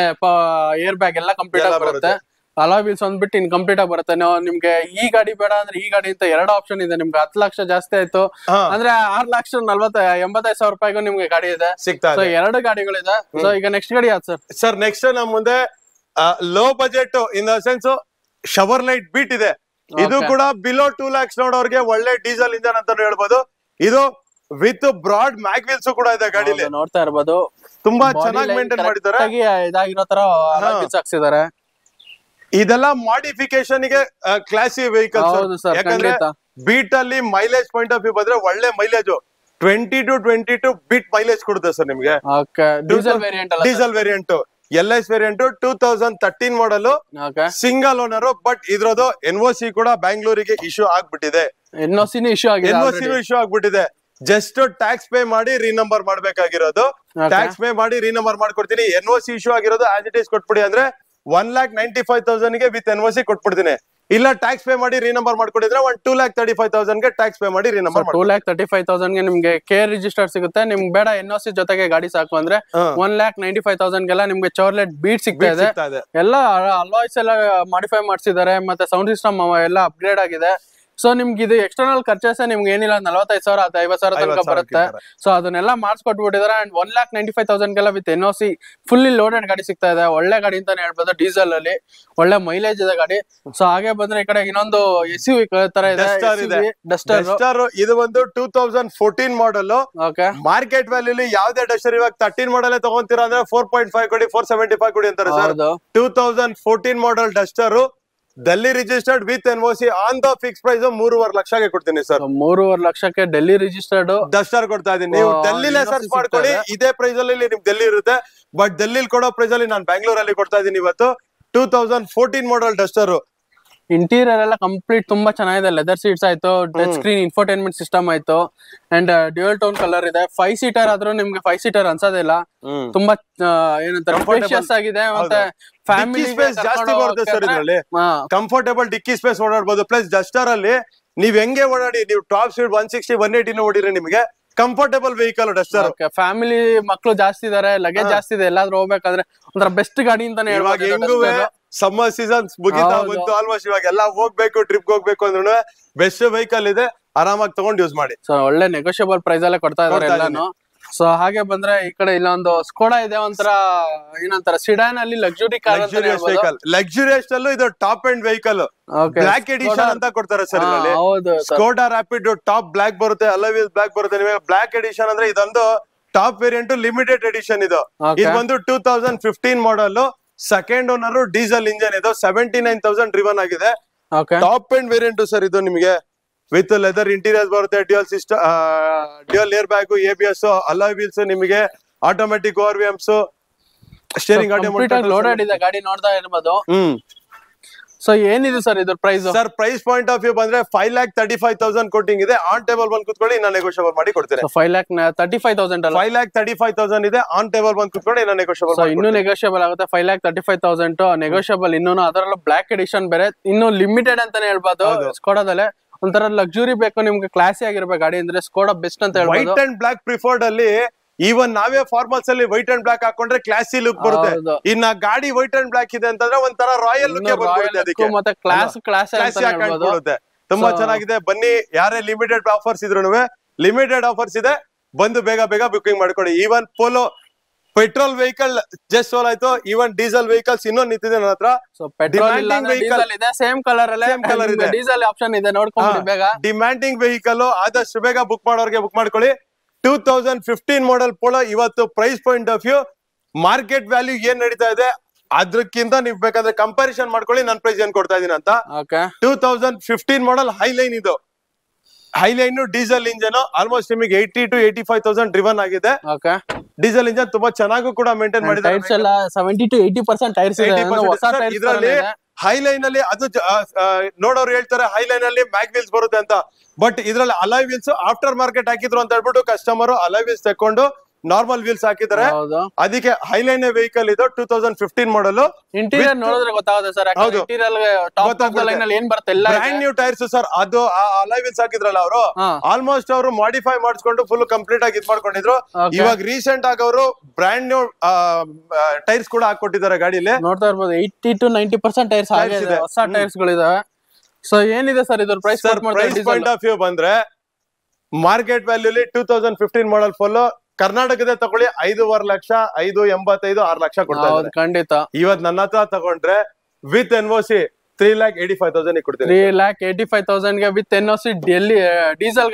ಏರ್ ಬ್ಯಾಗ್ ಎಲ್ಲ ಕಂಪ್ಲೀಟ್ ಆಗಿ ಬರುತ್ತೆ. ಅಲಾಯ್ ವೀಲ್ಸ್ ಅಂದ್ಬಿಟ್ಟು ಇನ್ ಕಂಪ್ಲೀಟ್ ಆಗಿ ಬರುತ್ತೆ. ನಿಮ್ಗೆ ಈ ಗಾಡಿ ಬೇಡ ಅಂದ್ರೆ ಈ ಗಾಡಿ ಅಂತ 2 ಆಪ್ಷನ್ ಇದೆ. ನಿಮ್ಗೆ 10 ಲಕ್ಷ ಜಾಸ್ತಿ ಆಯ್ತು ಅಂದ್ರೆ 6,85,000 ರೂಪಾಯಿಗೂ ನಿಮ್ಗೆ ಗಾಡಿ ಇದೆ, ಸಿಗ್ತಾ ಇದೆ. 2 ಗಾಡಿಗಳಿದೆ. ಸೊ ಈಗ ನೆಕ್ಸ್ಟ್ ಗಾಡಿ ಯಾವ್ದು ಸರ್? ಸರ್ ನೆಕ್ಸ್ಟ್ ನಮ್ಮ ಮುಂದೆ low budget in the sense Chevrolet Beat ಇದೆ. ಇದು ಕೂಡ ಬಿಲೋ 2 lakhs ನೋಡೋರ್ಗೆ ಒಳ್ಳೆ ಡೀಸೆಲ್ ಇಂಜನ್ ಅಂತಾನು ಹೇಳ್ಬೋದು. ಇದು ವಿತ್ ಬ್ರಾಡ್ ಮ್ಯಾಗ್ ವೀಲ್ಸ್ ಕೂಡ ಇದೆ ಗಾಡಿಲಿ, ನೋಡ್ತಾ ಇರ್ಬೋದು. ತುಂಬಾ ಚೆನ್ನಾಗಿ ಮೇಂಟೈನ್ ಮಾಡಿದ್ದಾರೆ. ಇದಾಗಿರೋ ತರ ಹಾಕ್ಸಿದ್ದಾರೆ. ಇದೆಲ್ಲ ಮಾಡಿಫಿಕೇಶನ್ ಗೆ ಕ್ಲಾಸಿ ವೆಹಿಕಲ್ಸ್. ಯಾಕಂದ್ರೆ ಬೀಟ್ ಅಲ್ಲಿ ಮೈಲೇಜ್ ಪಾಯಿಂಟ್ ಆಫ್ ವ್ಯೂ ಬಂದ್ರೆ ಒಳ್ಳೆ ಮೈಲೇಜ್ 20 to 22 ಬೀಟ್ ಮೈಲೇಜ್ ಕೊಡುತ್ತೆ ಸರ್ ನಿಮ್ಗೆ. Diesel variant LS variant 2013 model, single owner. But ಇದ್ರದ್ದು NOC ಕೂಡ ಬ್ಯಾಂಗ್ಳೂರಿಗೆ ಇಶ್ಯೂ ಆಗ್ಬಿಟ್ಟಿದೆ. NOC ಇಶ್ಯೂ ಆಗ್ಬಿಟ್ಟಿದೆ. ಜಸ್ಟ್ ಟ್ಯಾಕ್ಸ್ ಪೇ ಮಾಡಿ ರೀನಂಬರ್ ಮಾಡ್ಬೇಕಾಗಿರೋದು. ಟ್ಯಾಕ್ಸ್ ಪೇ ಮಾಡಿ ರೀನಂಬರ್ ಮಾಡ್ಕೊಡ್ತೀನಿ. NOC ಇಶ್ಯೂ ಆಗಿರೋದು ಆಸ್ ಇಟ್ ಈಸ್ ಕೊಟ್ಬಿಡಿ ಅಂದ್ರೆ 1,95,000 ಗೆ ವಿತ್ NOC ಕೊಟ್ಬಿಡ್ತೀನಿ. ಇಲ್ಲ ಟ್ಯಾಕ್ಸ್ ಪೇ ಮಾಡಿ ರೀನಂಬರ್ ಮಾಡ್ಕೊಟ್ಟಿದ್ರೆ 2,35,000 ಗೆ ಟ್ಯಾಕ್ಸ್ ಪೇ ಮಾಡಿ ರೀನಂಬರ್. 2,35,000 ಗೆ ನಿಮ್ಗೆ ಕೇರ್ ರಿಜಿಸ್ಟರ್ ಸಿಗುತ್ತೆ. ನಿಮ್ಗೆ ಬೇಡ NOC ಜೊತೆಗೆ ಗಾಡಿ ಸಾಕು ಅಂದ್ರೆ 1,95,000 ಗೆಲ್ಲ ನಿಮ್ಗೆ ಚೌರ್ಲೆಟ್ ಬೀಟ್ ಸಿಗ್ತಾ ಇದೆ. ಎಲ್ಲ ಅಲಾಯ್ಸ್ ಎಲ್ಲ ಮಾಡಿಫೈ ಮಾಡಿಸಿದ್ದಾರೆ, ಮತ್ತೆ ಸೌಂಡ್ ಸಿಸ್ಟಮ್ ಎಲ್ಲ ಅಪ್ಗ್ರೇಡ್ ಆಗಿದೆ. ಸೊ ನಿಮ್ಗೆ ಇದು ಎಕ್ಸ್ಟರ್ನಲ್ ಖರ್ಚಸ್ ನಿಮ್ಗೆ ಏನಿಲ್ಲ 45,000 50,000 ತನಕ ಬರುತ್ತೆ. ಸೊ ಅದನ್ನೆಲ್ಲ ಮಾಡಿಸ್ಕೊಟ್ಬಿಟ್ಟಿದ್ದಾರೆ. ಅಂಡ್ 1,95,000 ಗೆಲ್ಲ ವಿತ್ NOC ಫುಲ್ಲಿ ಲೋಡೆಡ್ ಗಾಡಿ ಸಿಗ್ತಾ ಇದೆ. ಒಳ್ಳೆ ಗಾಡಿ ಅಂತಾನೆ ಹೇಳ್ಬೋದು. ಡೀಸೆಲ್ ಅಲ್ಲಿ ಒಳ್ಳೆ ಮೈಲೇಜ್ ಇದೆ ಗಾಡಿ. ಸೊ ಹಾಗೆ ಬಂದ್ರೆ ಈ ಕಡೆ ಇನ್ನೊಂದು SUV ತರ ಇದೆ, ಡಸ್ಟರ್. ಇದು ಒಂದು 2014 ಮಾಡಲ್. ಮಾರ್ಕೆಟ್ ವ್ಯಾಲ್ಯೂ ಯಾವ್ದೇ ಡಸ್ಟರ್ ಇವಾಗ 13 ಮಾಡಲ್ ತಗೊಂತೀರಾ ಅಂದ್ರೆ 4.5 ಕೊಡಿ, 475 ಕೊಡಿ ಅಂತಾರೆ sir. 2014 model Duster, Delhi registered with NOC on the fix price 3.5 ಲಕ್ಷಕ್ಕೆ ಕೊಡ್ತೀನಿ ಸರ್. 3.5 ಲಕ್ಷಕ್ಕೆ ಡೆಲ್ಲಿ ರಿಜಿಸ್ಟರ್ಡ್ ಡಸ್ಟರ್ ಕೊಡ್ತಾ ಇದೀನಿ. ನೀವು ಡೆಲ್ಲಿಲೇ ಸರ್ಚ್ ಮಾಡ್ಕೊಳ್ಳಿ, ಇದೇ ಪ್ರೈಸ್ ಅಲ್ಲಿ ನಿಮ್ಗೆ ಡೆಲ್ಲಿ ಇರುತ್ತೆ. ಬಟ್ ಡೆಲ್ಲಿ ಕೊಡೋ ಪ್ರೈಸ್ ಅಲ್ಲಿ ನಾನು ಬ್ಯಾಂಗ್ಳೂರಲ್ಲಿ ಕೊಡ್ತಾ ಇದೀನಿ ಇವತ್ತು. 2014 ಮಾಡಲ್ ಡಸ್ಟರ್. ಇಂಟೀರಿಯರ್ ಎಲ್ಲ ಕಂಪ್ಲೀಟ್ ತುಂಬಾ ಚೆನ್ನಾಗಿದೆ. ಲೆದರ್ ಸೀಟ್ಸ್ ಆಯ್ತು, ಟಚ್ ಸ್ಕ್ರೀನ್ ಇನ್ಫೋಟೈನ್ಮೆಂಟ್ ಸಿಸ್ಟಮ್ ಆಯ್ತು, ಅಂಡ್ ಡ್ಯೂಯಲ್ ಟೋನ್ ಕಲರ್ ಇದೆ. 5 ಸೀಟರ್ ಆದ್ರೂ ನಿಮ್ಗೆ 5 ಸೀಟರ್ ಅನ್ಸೋದಿಲ್ಲ. ತುಂಬಾ ಏನಂತಾರೆ ಸ್ಪೇಷಿಯಸ್ ಆಗಿದೆ. ಮತ್ತೆ ಫ್ಯಾಮಿಲಿ ಸ್ಪೇಸ್ ಜಾಸ್ತಿ ಬರುತ್ತೆ ಸರ್ ಇದ್ರಲ್ಲಿ. ಕಂಫರ್ಟೇಬಲ್ ಡಿಕ್ಕಿ ಸ್ಪೇಸ್ ಓಡಾಡಬಹುದು. ಪ್ಲಸ್ ಡಸ್ಟರ್ ಅಲ್ಲಿ ನೀವ್ ಹೆಂಗೆ ಓಡಾಡಿ, ನೀವು ಟಾಪ್ ಸ್ಪೀಡ್ 160 180 ಓಡಿರಿ, ನಿಮಗೆ ಕಂಫರ್ಟೇಬಲ್ ವೆಹಿಕಲ್ ಡಸ್ಟರ್. ಫ್ಯಾಮಿಲಿ ಮಕ್ಕಳು ಜಾಸ್ತಿ ಇದಾರೆ, ಲಗೇಜ್ ಜಾಸ್ತಿ ಇದೆ, ಎಲ್ಲಾದ್ರೂ ಹೋಗ್ಬೇಕಾದ್ರೆ ಒಂಥರ ಬೆಸ್ಟ್ ಗಾಡಿ ಅಂತಾನೆ ಹೇಳ್ಬೋದು. ಸಮ್ಮರ್ ಸೀಸನ್ ಮುಗಿತಾ ಬಂತು ಆಲ್ಮೋಸ್ಟ್. ಇವಾಗ ಎಲ್ಲ ಹೋಗ್ಬೇಕು, ಟ್ರಿಪ್ ಹೋಗ್ಬೇಕು ಅಂದ್ರೂ ಬೆಸ್ಟ್ ವೆಹಿಕಲ್ ಇದೆ, ಆರಾಮಾಗಿ ತಗೊಂಡು ಯೂಸ್ ಮಾಡಿ. ಸೊ ಒಳ್ಳೆ ನೆಗೋಷಿಯಬಲ್ ಪ್ರೈಸ್ ಅಲ್ಲೇ ಕೊಡ್ತಾ ಇದಾರೆ ಎಲ್ಲಾನು. ಸೊ ಹಾಗೆ ಬಂದ್ರೆ ಈ ಕಡೆ ಇಲ್ಲೊಂದು ಸ್ಕೋಡಾ ಇದೆ, ಒಂಥರ ಏನಂತಾರ ಸಿಡಾನ್ ಅಲ್ಲಿ ಲಕ್ಸುರಿ ಕಾರ್. ಲಕ್ಸುರಿಯಸ್ ಅಲ್ಲೂ ಇದು top end vehicle. Black edition ಅಂತ ಕೊಡ್ತಾರೆ ಸರ್ ಇದರಲ್ಲಿ. ಸ್ಕೋಡಾ ರಾಪಿಡ್ ಟಾಪ್ ಬ್ಲಾಕ್ ಬರುತ್ತೆ, ಅಲಾಯ್ ವೀಲ್ಸ್ ಬ್ಲಾಕ್ ಬರುತ್ತೆ. ನಿಮಗೆ ಬ್ಲಾಕ್ ಎಡಿಷನ್ ಅಂದ್ರೆ ಇದೊಂದು ಟಾಪ್ ವೇರಿಯಂಟ್ ಲಿಮಿಟೆಡ್ ಎಡಿಷನ್ ಇದು. ಇದು ಬಂದು 2015 model, second owner, diesel engine ಇದು, 79,000 ಡ್ರಿವನ್ ಆಗಿದೆ. ಟಾಪ್ ಅಂಡ್ ವೇರಿಯಂಟ್ ಸರ್ ಇದು ನಿಮಗೆ. ವಿತ್ ಲೆದರ್ ಇಂಟೀರಿಯರ್ ಬರುತ್ತೆ, dual system, dual air bag, ABS, alloy wheels, ನಿಮಗೆ automatic ORVMs, steering automatic loaded ಇದೆ ಗಾಡಿ ನೋಡ್ತಾ ಇರ್ಬೋದು. ಸೊ ಏನಿದೆ ಸರ್ ಇದ್ರ price? Sir price point of view ಬಂದ್ರೆ 5,35,000 ಕೋಟಿಂಗ್ ಇದೆ. ಆನ್ ಟೇಬಲ್ ಬಂದು ಕುತ್ಕೊಳ್ಳಿ, ನಾನು ನೆಗೋಷಿಯಬಲ್ ಮಾಡಿ ಕೊಡ್ತೇನೆ. 5,35,000 ಅಲ್ಲ, 5,35,000 ಇದೆ. ಆನ್ ಟೇಬಲ್ ಬಂದು ಕುತ್ಕೊಳ್ಳಿ, ನಾನು ನೆಗೋಷಿಯಬಲ್. ಇನ್ನೂ ನೆಗೋಷಿಯಬಲ್ ಆಗುತ್ತೆ. 5,35,000 ನೆಗೋಷಿಯಬಲ್. ಇನ್ನೂ ಅದರಲ್ಲೂ ಬ್ಲಾಕ್ ಎಡಿಷನ್ ಬೇರೆ, ಇನ್ನು ಲಿಮಿಟೆಡ್ ಅಂತಾನೆ ಹೇಳ್ಬೋದು. ಸ್ಕೋಡಾದಲ್ಲೇ ಒಂಥರ ಲಕ್ಸುರಿ ಬೇಕು ನಿಮ್ಗೆ, ಕ್ಲಾಸಿ ಆಗಿರ್ಬೇಕು ಗಾಡಿ ಅಂದ್ರೆ ಸ್ಕೋಡಾ ಬೆಸ್ಟ್ ಅಂತ ಹೇಳ್ಬೋದು. ವೈಟ್ ಅಂಡ್ ಬ್ಲಾಕ್ ಪ್ರಿಫರ್ಡ್ ಅಲ್ಲಿ ಈವನ್ ನಾವೇ ಫಾರ್ಮಲ್ಸ್ ಅಲ್ಲಿ ವೈಟ್ ಅಂಡ್ ಬ್ಲಾಕ್ ಹಾಕೊಂಡ್ರೆ ಕ್ಲಾಸಿ ಲುಕ್ ಬರುತ್ತೆ. ಇನ್ನ ಗಾಡಿ ವೈಟ್ ಅಂಡ್ ಬ್ಲಾಕ್ ಇದೆ ಅಂತಂದ್ರೆ ಒಂಥರ ರಾಯಲ್ ಲುಕ್ ಬರುತ್ತೆ. ಅದಕ್ಕೆ ಮತ್ತೆ ಕ್ಲಾಸ್ ತುಂಬಾ ಚೆನ್ನಾಗಿದೆ. ಬನ್ನಿ, ಯಾರೇ ಲಿಮಿಟೆಡ್ ಆಫರ್ಸ್ ಇದ್ರು, ಲಿಮಿಟೆಡ್ ಆಫರ್ಸ್ ಇದೆ, ಬಂದು ಬೇಗ ಬೇಗ ಬುಕಿಂಗ್ ಮಾಡ್ಕೊಳ್ಳಿ. Even Polo petrol vehicle just sold ಆಯ್ತು, ಈವನ್ ಡೀಸೆಲ್ ವೆಹಿಕಲ್ಸ್ ಇನ್ನೊಂದು ನಿಂತಿದೆ ನನ್ನ ಹತ್ರ. ಸೇಮ್ ಕಲರ್ ಇದೆ, ಡೀಸೆಲ್ ಆಪ್ಷನ್ ಇದೆ, ನೋಡ್ಕೊಂಡು ಬೇಗ. ಡಿಮ್ಯಾಂಡಿಂಗ್ ವೆಹಿಕಲ್ ಆದಷ್ಟು ಬೇಗ ಬುಕ್ ಮಾಡೋರ್ಗೆ ಬುಕ್ ಮಾಡ್ಕೊಳ್ಳಿ. 2015 ಮಾಡೆಲ್ ಪೋಲೋ ಇವತ್ತು price point of view market value ಏನ್ ನಡೀತಾ ಇದೆ ಅದಕ್ಕಿಂತ ನೀವು ಬೇಕಾದ್ರೆ ಕಂಪಾರಿಸನ್ ಮಾಡ್ಕೊಳ್ಳಿ ನನ್ ಪ್ರೈಸ್ ಏನ್ ಕೊಡ್ತಾ ಇದೀನಿ ಅಂತ. 2015 ಮಾಡೆಲ್ ಹೈಲೈನ್ ಇದು. ಹೈಲೈನ್ ಡೀಸೆಲ್ ಇಂಜನ್, ಆಲ್ಮೋಸ್ಟ್ ನಿಮಗೆ 80 to 85,000 ಡ್ರಿವನ್ ಆಗಿದೆ. ಡೀಸೆಲ್ ಇಂಜನ್ ತುಂಬಾ ಚೆನ್ನಾಗೂ ಕೂಡ ಮೇಂಟೈನ್ ಮಾಡಿದ್ದಾರೆ. 70 to 80% ಟೈರ್ಸ್ ಇದೆ ಇದರಲ್ಲಿ. ಹೈಲೈನ್ ಅಲ್ಲಿ ಅದು ನೋಡೋರು ಹೇಳ್ತಾರೆ ಹೈಲೈನ್ ಅಲ್ಲಿ ಮ್ಯಾಗ್ ವೀಲ್ಸ್ ಬರುತ್ತೆ ಅಂತ, ಬಟ್ ಇದ್ರಲ್ಲಿ ಅಲಾಯ್ ವೀಲ್ಸ್ ಆಫ್ಟರ್ ಮಾರ್ಕೆಟ್ ಹಾಕಿದ್ರು ಅಂತ ಹೇಳ್ಬಿಟ್ಟು ಕಸ್ಟಮರ್ ಅಲಾಯ್ ವೀಲ್ಸ್ ತಕೊಂಡು ನಾರ್ಮಲ್ ವೀಲ್ಸ್ ಹಾಕಿದ್ದಾರೆ. ಅದಕ್ಕೆ ಹೈಲೈನ್ ವೆಹಿಕಲ್ ಇದು 2015 ಮಾಡಲ್. ಇಂಟೀರಿಯರ್ ನೋಡಿದ್ರೆ ಗೊತ್ತಾಗುತ್ತೆ ಸರ್, ಏನ್ ಬರುತ್ತೆ ಬ್ರ್ಯಾಂಡ್ ನ್ಯೂ ಟೈರ್ಸ್ ಸರ್. ಅದು ಅಲಾಯ್ ವೀಲ್ಸ್ ಹಾಕಿದ್ರಲ್ಲ ಅವರು, ಆಲ್ಮೋಸ್ಟ್ ಅವರು ಮಾಡಿಫೈ ಮಾಡಿಸ್ಕೊಂಡು ಫುಲ್ ಕಂಪ್ಲೀಟ್ ಆಗಿ ಇದ್ ಮಾಡ್ಕೊಂಡಿದ್ರು. ಇವಾಗ ರೀಸೆಂಟ್ ಆಗಿ ಅವರು ಬ್ರ್ಯಾಂಡ್ ನ್ಯೂ ಟೈರ್ಸ್ ಕೂಡ ಹಾಕೊಟ್ಟಿದ್ದಾರೆ ಗಾಡಿಲಿ. ನೋಡ್ತಾ ಇರ್ಬೋದು 80 to 90% ಟೈರ್ಸ್ ಆಗಿದೆ, ಹೊಸ ಟೈರ್ಸ್ ಗಳಿದಾವೆ. ಸೊ ಏನಿದೆ ಸರ್ ಇದ್ರ ಪ್ರೈಸ್? ಪಾಯಿಂಟ್ ಆಫ್ ವ್ಯೂ ಬಂದ್ರೆ ಮಾರ್ಕೆಟ್ ವ್ಯಾಲ್ಯೂ 2015 ಮಾಡಲ್ ಫುಲ್ ಕರ್ನಾಟಕದ ತಗೊಳ್ಳಿ 5.5 ಲಕ್ಷ, 5.85, 6 ಲಕ್ಷ ಕೊಡ್ತಾರೆ. ಖಂಡಿತ. ಇವತ್ ನನ್ನ ಹತ್ರ ತಗೊಂಡ್ರೆ ವಿತ್ NOC 3,85,000 ಕೊಡ್ತೀನಿ. 3,85,000 ಗೆ ವಿತ್ NOC ಡೀಸೆಲ್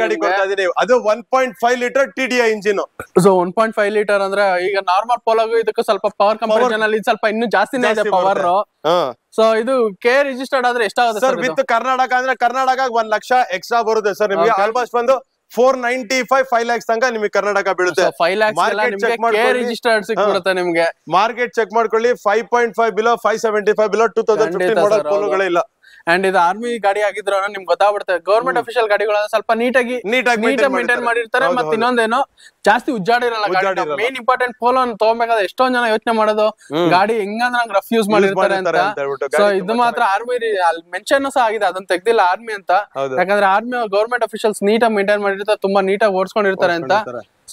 ಗಾಡಿ ಕೊಡ್ತಾ ಇದೀನಿ. ಅದು 1.5 litre TDI engine. So 1.5 litre ಅಂದ್ರೆ ಈಗ ನಾರ್ಮಲ್ ಪೋಲೋಗೂ ಇದಕ್ಕೂ ಸ್ವಲ್ಪ ಪವರ್ ಕಂಪ್ಯಾರಿಸನ್ ಅಲ್ಲಿ ಸ್ವಲ್ಪ ಇನ್ನೂ ಜಾಸ್ತಿನೇ ಇದೆ ಪವರ್. ಸೊ ಇದು ಕೆ ರಿಜಿಸ್ಟರ್ಡ್ ಆದ್ರೆ ಎಷ್ಟಾಗುತ್ತೆ ಸರ್? ವಿತ್ ಕರ್ನಾಟಕ ಅಂದ್ರೆ ಕರ್ನಾಟಕ 1 ಲಕ್ಷ ಎಕ್ಸ್ಟ್ರಾ ಬರುತ್ತೆ ಸರ್ ನಿಮಗೆ. ಆಲ್ಮೋಸ್ಟ್ ಬಂದು 495, 5 lakhs ತನಕ ನಿಮಗೆ ಕರ್ನಾಟಕ ಬೀಳುತ್ತೆ. 5 lakhs ನಿಮ್ಗೆ ಮಾರ್ಕೆಟ್ ಚೆಕ್ ಮಾಡ್ಕೊಳ್ಳಿ. 5.5 ಬಿಲೋ, 575 ಬಿಲೋ 2015 ಮಾಡಲ್ ಪೋಲೋಗಳೇ ಇಲ್ಲ. ಅಂಡ್ ಇದು ಆರ್ಮಿ ಗಾಡಿ ಆಗಿದ್ರು ನಿಮ್ಗೆ ಗೊತ್ತಾಗ್ಬಿಡುತ್ತೆ. ಗವರ್ಮೆಂಟ್ ಅಫಿಷಿಯಲ್ ಗಾಡಿಗಳನ್ನ ಸ್ವಲ್ಪ ನೀಟಾಗಿ ಮೇಂಟೈನ್ ಮಾಡಿರ್ತಾರೆ. ಮತ್ತೆ ಇನ್ನೊಂದೇನು ಜಾಸ್ತಿ ಉಜ್ಜಾಡಿರಲ್ಲ. ಮೇನ್ ಇಂಪಾರ್ಟೆಂಟ್ ಪೋಲೋ ತಗೋಬೇಕಾದ್ರೆ ಎಷ್ಟೊಂದ್ ಜನ ಯೋಚನೆ ಮಾಡೋದು ಗಾಡಿ ಹೆಂಗಂದ್ರೆ ನಂಗೆ ರಫ್ ಯೂಸ್ ಮಾಡಿರ್ತಾರೆ ಅಂತ. ಸೊ ಇದು ಮಾತ್ರ ಆರ್ಮಿ ಮೆನ್ಷನ್ ಸಹ ಆಗಿದೆ, ಅದನ್ನ ತೆಗ್ದಿಲ್ಲ ಆರ್ಮಿ ಅಂತ. ಯಾಕಂದ್ರೆ ಆರ್ಮಿ ಗವರ್ಮೆಂಟ್ ಅಫಿಷಿಯಲ್ಸ್ ನೀಟಾಗಿ ಮೇಂಟೈನ್ ಮಾಡಿರ್ತಾರೆ, ತುಂಬಾ ನೀಟಾಗಿ ಓಡಿಸ್ಕೊಂಡಿರ್ತಾರೆ ಅಂತ.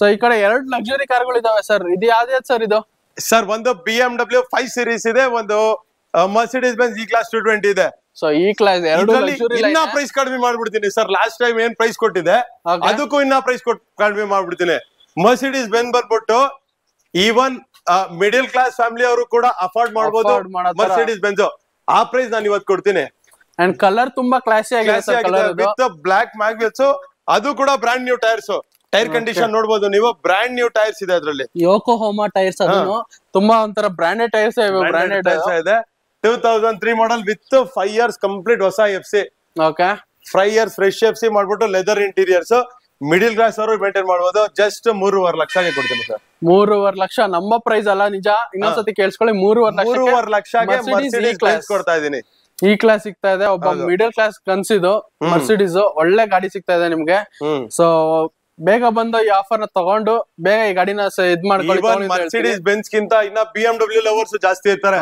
ಸೊ ಈ ಕಡೆ 2 ಲಕ್ಸುರಿ ಕಾರ್ಗಳು ಇದಾವೆ ಸರ್. ಇದು ಯಾವ್ದು ಸರ್? ಇದು ಸರ್ ಒಂದು BMW 5 ಸೀರೀಸ್ ಇದೆ, ಒಂದು ಮರ್ಸಿಡೀಸ್ ಬೆಂಜ್ E-Class 220 ಇದೆ. ಸೊ E-Class ಇನ್ನ ಪ್ರೈಸ್ ಕಡಿಮೆ ಮಾಡ್ಬಿಡ್ತೀನಿ ಸರ್. ಲಾಸ್ಟ್ ಟೈಮ್ ಏನ್ ಪ್ರೈಸ್ ಕೊಟ್ಟಿದೆ ಅದಕ್ಕೂ ಇನ್ನ ಪ್ರೈಸ್ ಕಡಿಮೆ ಮಾಡ್ಬಿಡ್ತೀನಿ. ಮರ್ಸಿಡೀಸ್ ಬೆಂಜ್ ಬಂದ್ಬಿಟ್ಟು ಈವನ್ ಮಿಡಿಲ್ ಕ್ಲಾಸ್ ಫ್ಯಾಮಿಲಿ ಅವರು ಕೂಡ ಅಫೋರ್ಡ್ ಮಾಡಬಹುದು ಮರ್ಸಿಡೀಸ್ ಬೆಂಜ್. ಆ ಪ್ರೈಸ್ ನಾನು ಇವತ್ತು ಕೊಡ್ತೀನಿ. ಅಂಡ್ ಕಲರ್ ತುಂಬಾ ಕ್ಲಾಸಿ ಆಗಿದೆ ವಿತ್ ಬ್ಲಾಕ್ ಮ್ಯಾಗ್ವಿಲ್ಸ್. ಅದು ಕೂಡ brand new tyres. Tyre condition ನೋಡಬಹುದು ನೀವು, ಬ್ರಾಂಡ್ ನ್ಯೂ ಟೈರ್ಸ್ ಇದೆ ಅದರಲ್ಲಿ. ಯೋಕೋಹಾಮಾ ಟೈರ್ಸ್, ಅದನ್ನು ತುಂಬಾ ಒಂಥರ ಬ್ರಾಂಡೆಡ್ ಟೈರ್ಸ್ ಇದೆ. 2003 ಮಾಡಲ್ ವಿತ್ 5 years ಕಂಪ್ಲೀಟ್ ಹೊಸ FC. 5 years ಫ್ರೆಶ್ FC ಮಾಡ್ಬಿಟ್ಟು ಲೆದರ್ ಇಂಟೀರಿಯರ್ಸ್. ಮಿಡಿಲ್ ಕ್ಲಾಸ್ ಅವರು ಮೇಂಟೈನ್ ಮಾಡಬಹುದು. ಜಸ್ಟ್ 3.5 ಲಕ್ಷಕ್ಕೆ ಕೊಡ್ತೀನಿ ಸರ್. 3.5 ಲಕ್ಷ ನಮ್ಮ ಪ್ರೈಸ್ ಅಲ್ಲ, ನಿಜ. ಇನ್ನೊಂದ್ಸತಿ ಕೇಳಿಸ್ಕೊಳ್ಳಿ, 3.5 ಲಕ್ಷಕ್ಕೆ ಮರ್ಸಿಡೀಸ್ ಕ್ಲಾಸ್ ಕೊಡ್ತಾ ಇದೀನಿ. E-Class ಸಿಗ್ತಾ ಇದೆ. ಒಬ್ಬ ಮಿಡಲ್ ಕ್ಲಾಸ್ ಕನ್ಸಿದು ಮರ್ಸಿಡೀಸ್ ಒಳ್ಳೆ ಗಾಡಿ ಸಿಗ್ತಾ ಇದೆ ನಿಮ್ಗೆ. ಸೊ ಬೇಗ ಬಂದು ಈ ಆಫರ್ ನ ತಗೊಂಡು ಬೇಗ ಈ ಗಾಡಿನ ಇದ್ ಮಾಡ್ಕೊಳ್ಳಿ. ಮರ್ಸಿಡೀಸ್ ಬೆಂಜ್ ಗಿಂತ ಇನ್ನ BMW ಲವರ್ಸ್ ಜಾಸ್ತಿ ಇರ್ತಾರೆ.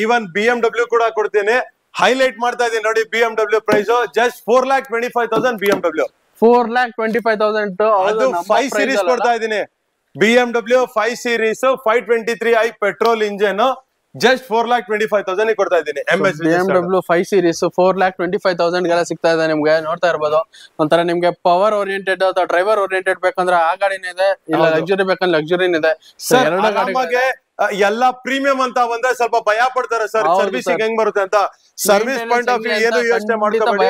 ಈವನ್ BMW ಕೂಡ ಕೊಡ್ತೀನಿ. ಹೈಲೈಟ್ ಮಾಡ್ತಾ ಇದೀನಿ ನೋಡಿ BMW ಪ್ರೈಸ್ ಜಸ್ಟ್ 4,25,000 BMW. 4,25,000 ಅದು 5 ಸೀರೀಸ್ ಕೊಡ್ತಾ ಇದೀನಿ. BMW 5 series 523i petrol engine just 4,25,000 ಕೊಡ್ತಾ ಇದ್ದೀನಿ. BMW 5 ಸೀರೀಸ್ 4,25,000 ಗೆಲ್ಲ ಸಿಗ್ತಾ ಇದೆ ನಿಮ್ಗೆ. ನೋಡ್ತಾ ಇರ್ಬೋದು. ಒಂಥರ ನಿಮ್ಗೆ ಪವರ್ ಓರಿಯೆಂಟೆಡ್ ಅಥವಾ ಡ್ರೈವರ್ ಓರಿಯೆಂಟೆಡ್ ಬೇಕಂದ್ರೆ ಆ ಗಾಡಿನೇ ಇದೆ, ಇಲ್ಲ ಲಕ್ಸುರಿ ಬೇಕಂದ್ರೆ ಲಕ್ಸುರಿನೇ ಇದೆ. ಎಲ್ಲಾ ಪ್ರೀಮಿಯಂ ಅಂತ ಬಂದ್ರೆ ಸ್ವಲ್ಪ ಭಯ ಪಡ್ತಾರೆ ಸರ್, ಸರ್ವಿಸಿಂಗ್ ಹೆಂಗ್ ಬರುತ್ತೆ ಅಂತ. ಸರ್ವಿಸ್ ಪಾಯಿಂಟ್ ಆಫ್ ವ್ಯೂ ಏನು ಯೋಚನೆ ಮಾಡ್ಕೋಬೇಡಿ.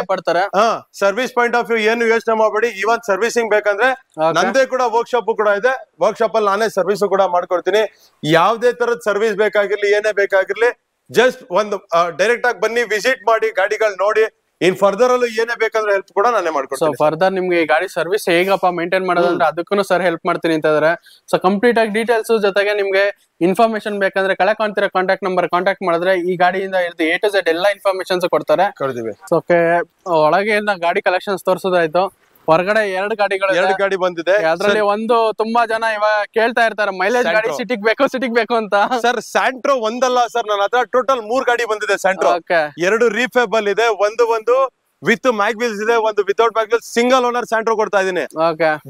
ಸರ್ವಿಸ್ ಪಾಯಿಂಟ್ ಆಫ್ ವ್ಯೂ ಏನು ಯೋಚನೆ ಮಾಡ್ಬೇಡಿ. ಇವನ್ ಸರ್ವಿಸಿಂಗ್ ಬೇಕಂದ್ರೆ ನಂದೇ ಕೂಡ ವರ್ಕ್ಶಾಪ್ ಕೂಡ ಇದೆ. ವರ್ಕ್ಶಾಪ್ ಅಲ್ಲಿ ನಾನೇ ಸರ್ವಿಸ್ ಕೂಡ ಮಾಡ್ಕೊಡ್ತೀನಿ. ಯಾವ್ದೇ ತರದ ಸರ್ವಿಸ್ ಬೇಕಾಗಿರ್ಲಿ, ಏನೇ ಬೇಕಾಗಿರ್ಲಿ, ಜಸ್ಟ್ ಒಂದು ಡೈರೆಕ್ಟ್ ಆಗಿ ಬನ್ನಿ, ವಿಸಿಟ್ ಮಾಡಿ, ಗಾಡಿಗಳು ನೋಡಿ. ಇನ್ ಫರ್ದರ್ ಅಲ್ಲೂ ಏನೇ ಬೇಕಂದ್ರೆ ಹೆಲ್ಪ್ ಕೂಡ ನಾನೇ ಮಾಡ್ಕೊಡ್ತೀನಿ. ಸೊ ಫರ್ದರ್ ನಿಮ್ಗೆ ಈ ಗಾಡಿ ಸರ್ವಿಸ್ ಹೇಗಪ್ಪ ಮೇಂಟೈನ್ ಮಾಡೋದಂದ್ರೆ ಅದಕ್ಕೂ ಸರ್ ಹೆಲ್ಪ್ ಮಾಡ್ತೀನಿ ಅಂತ ಇದಾರೆ. ಸೊ ಕಂಪ್ಲೀಟ್ ಆಗಿ ಡೀಟೇಲ್ಸ್ ಜೊತೆಗೆ ನಿಮ್ಗೆ ಇನ್ಫಾರ್ಮೇಶನ್ ಬೇಕಂದ್ರೆ ಕೆಳಗೆ ಕಾಣ್ತಿರೋ ಕಾಂಟ್ಯಾಕ್ಟ್ ನಂಬರ್ ಕಾಂಟ್ಯಾಕ್ಟ್ ಮಾಡಿದ್ರೆ ಈ ಗಾಡಿಯಿಂದ ಹಿಡಿದು A to Z ಎಲ್ಲ ಇನ್ಫಾರ್ಮೇಶನ್ಸ್ ಕೊಡ್ತಾರೆ. ಓಕೆ, ಒಳಗೆ ಗಾಡಿ ಕಲೆಕ್ಷನ್ಸ್ ತೋರಿಸೋದಾಯ್ತು. ಹೊರಗಡೆ ಎರಡು ಗಾಡಿ ಬಂದಿದೆ. ಅದ್ರಲ್ಲಿ ಒಂದು ತುಂಬಾ ಜನ ಇವಾಗ ಕೇಳ್ತಾ ಇರ್ತಾರೆ ಮೈಲೇಜ್ ಗಾಡಿ ಸಿಟಿಗ್ ಬೇಕು ಅಂತ. ಸರ್ ಸ್ಯಾಂಟ್ರೋ ಒಂದಲ್ಲ ಸರ್, ನನ್ನ ಹತ್ರ ಟೋಟಲ್ 3 ಗಾಡಿ ಬಂದಿದೆ ಸ್ಯಾಂಟ್ರೋ. 2 ರೀಫೇಬಲ್ ಇದೆ, ಒಂದು ವಿತ್ ಮ್ಯಾಗ್ವಿಲ್ಸ್ ಇದೆ, ಒಂದು without mag wheels. Single owner Santro ಕೊಡ್ತಾ ಇದೀನಿ.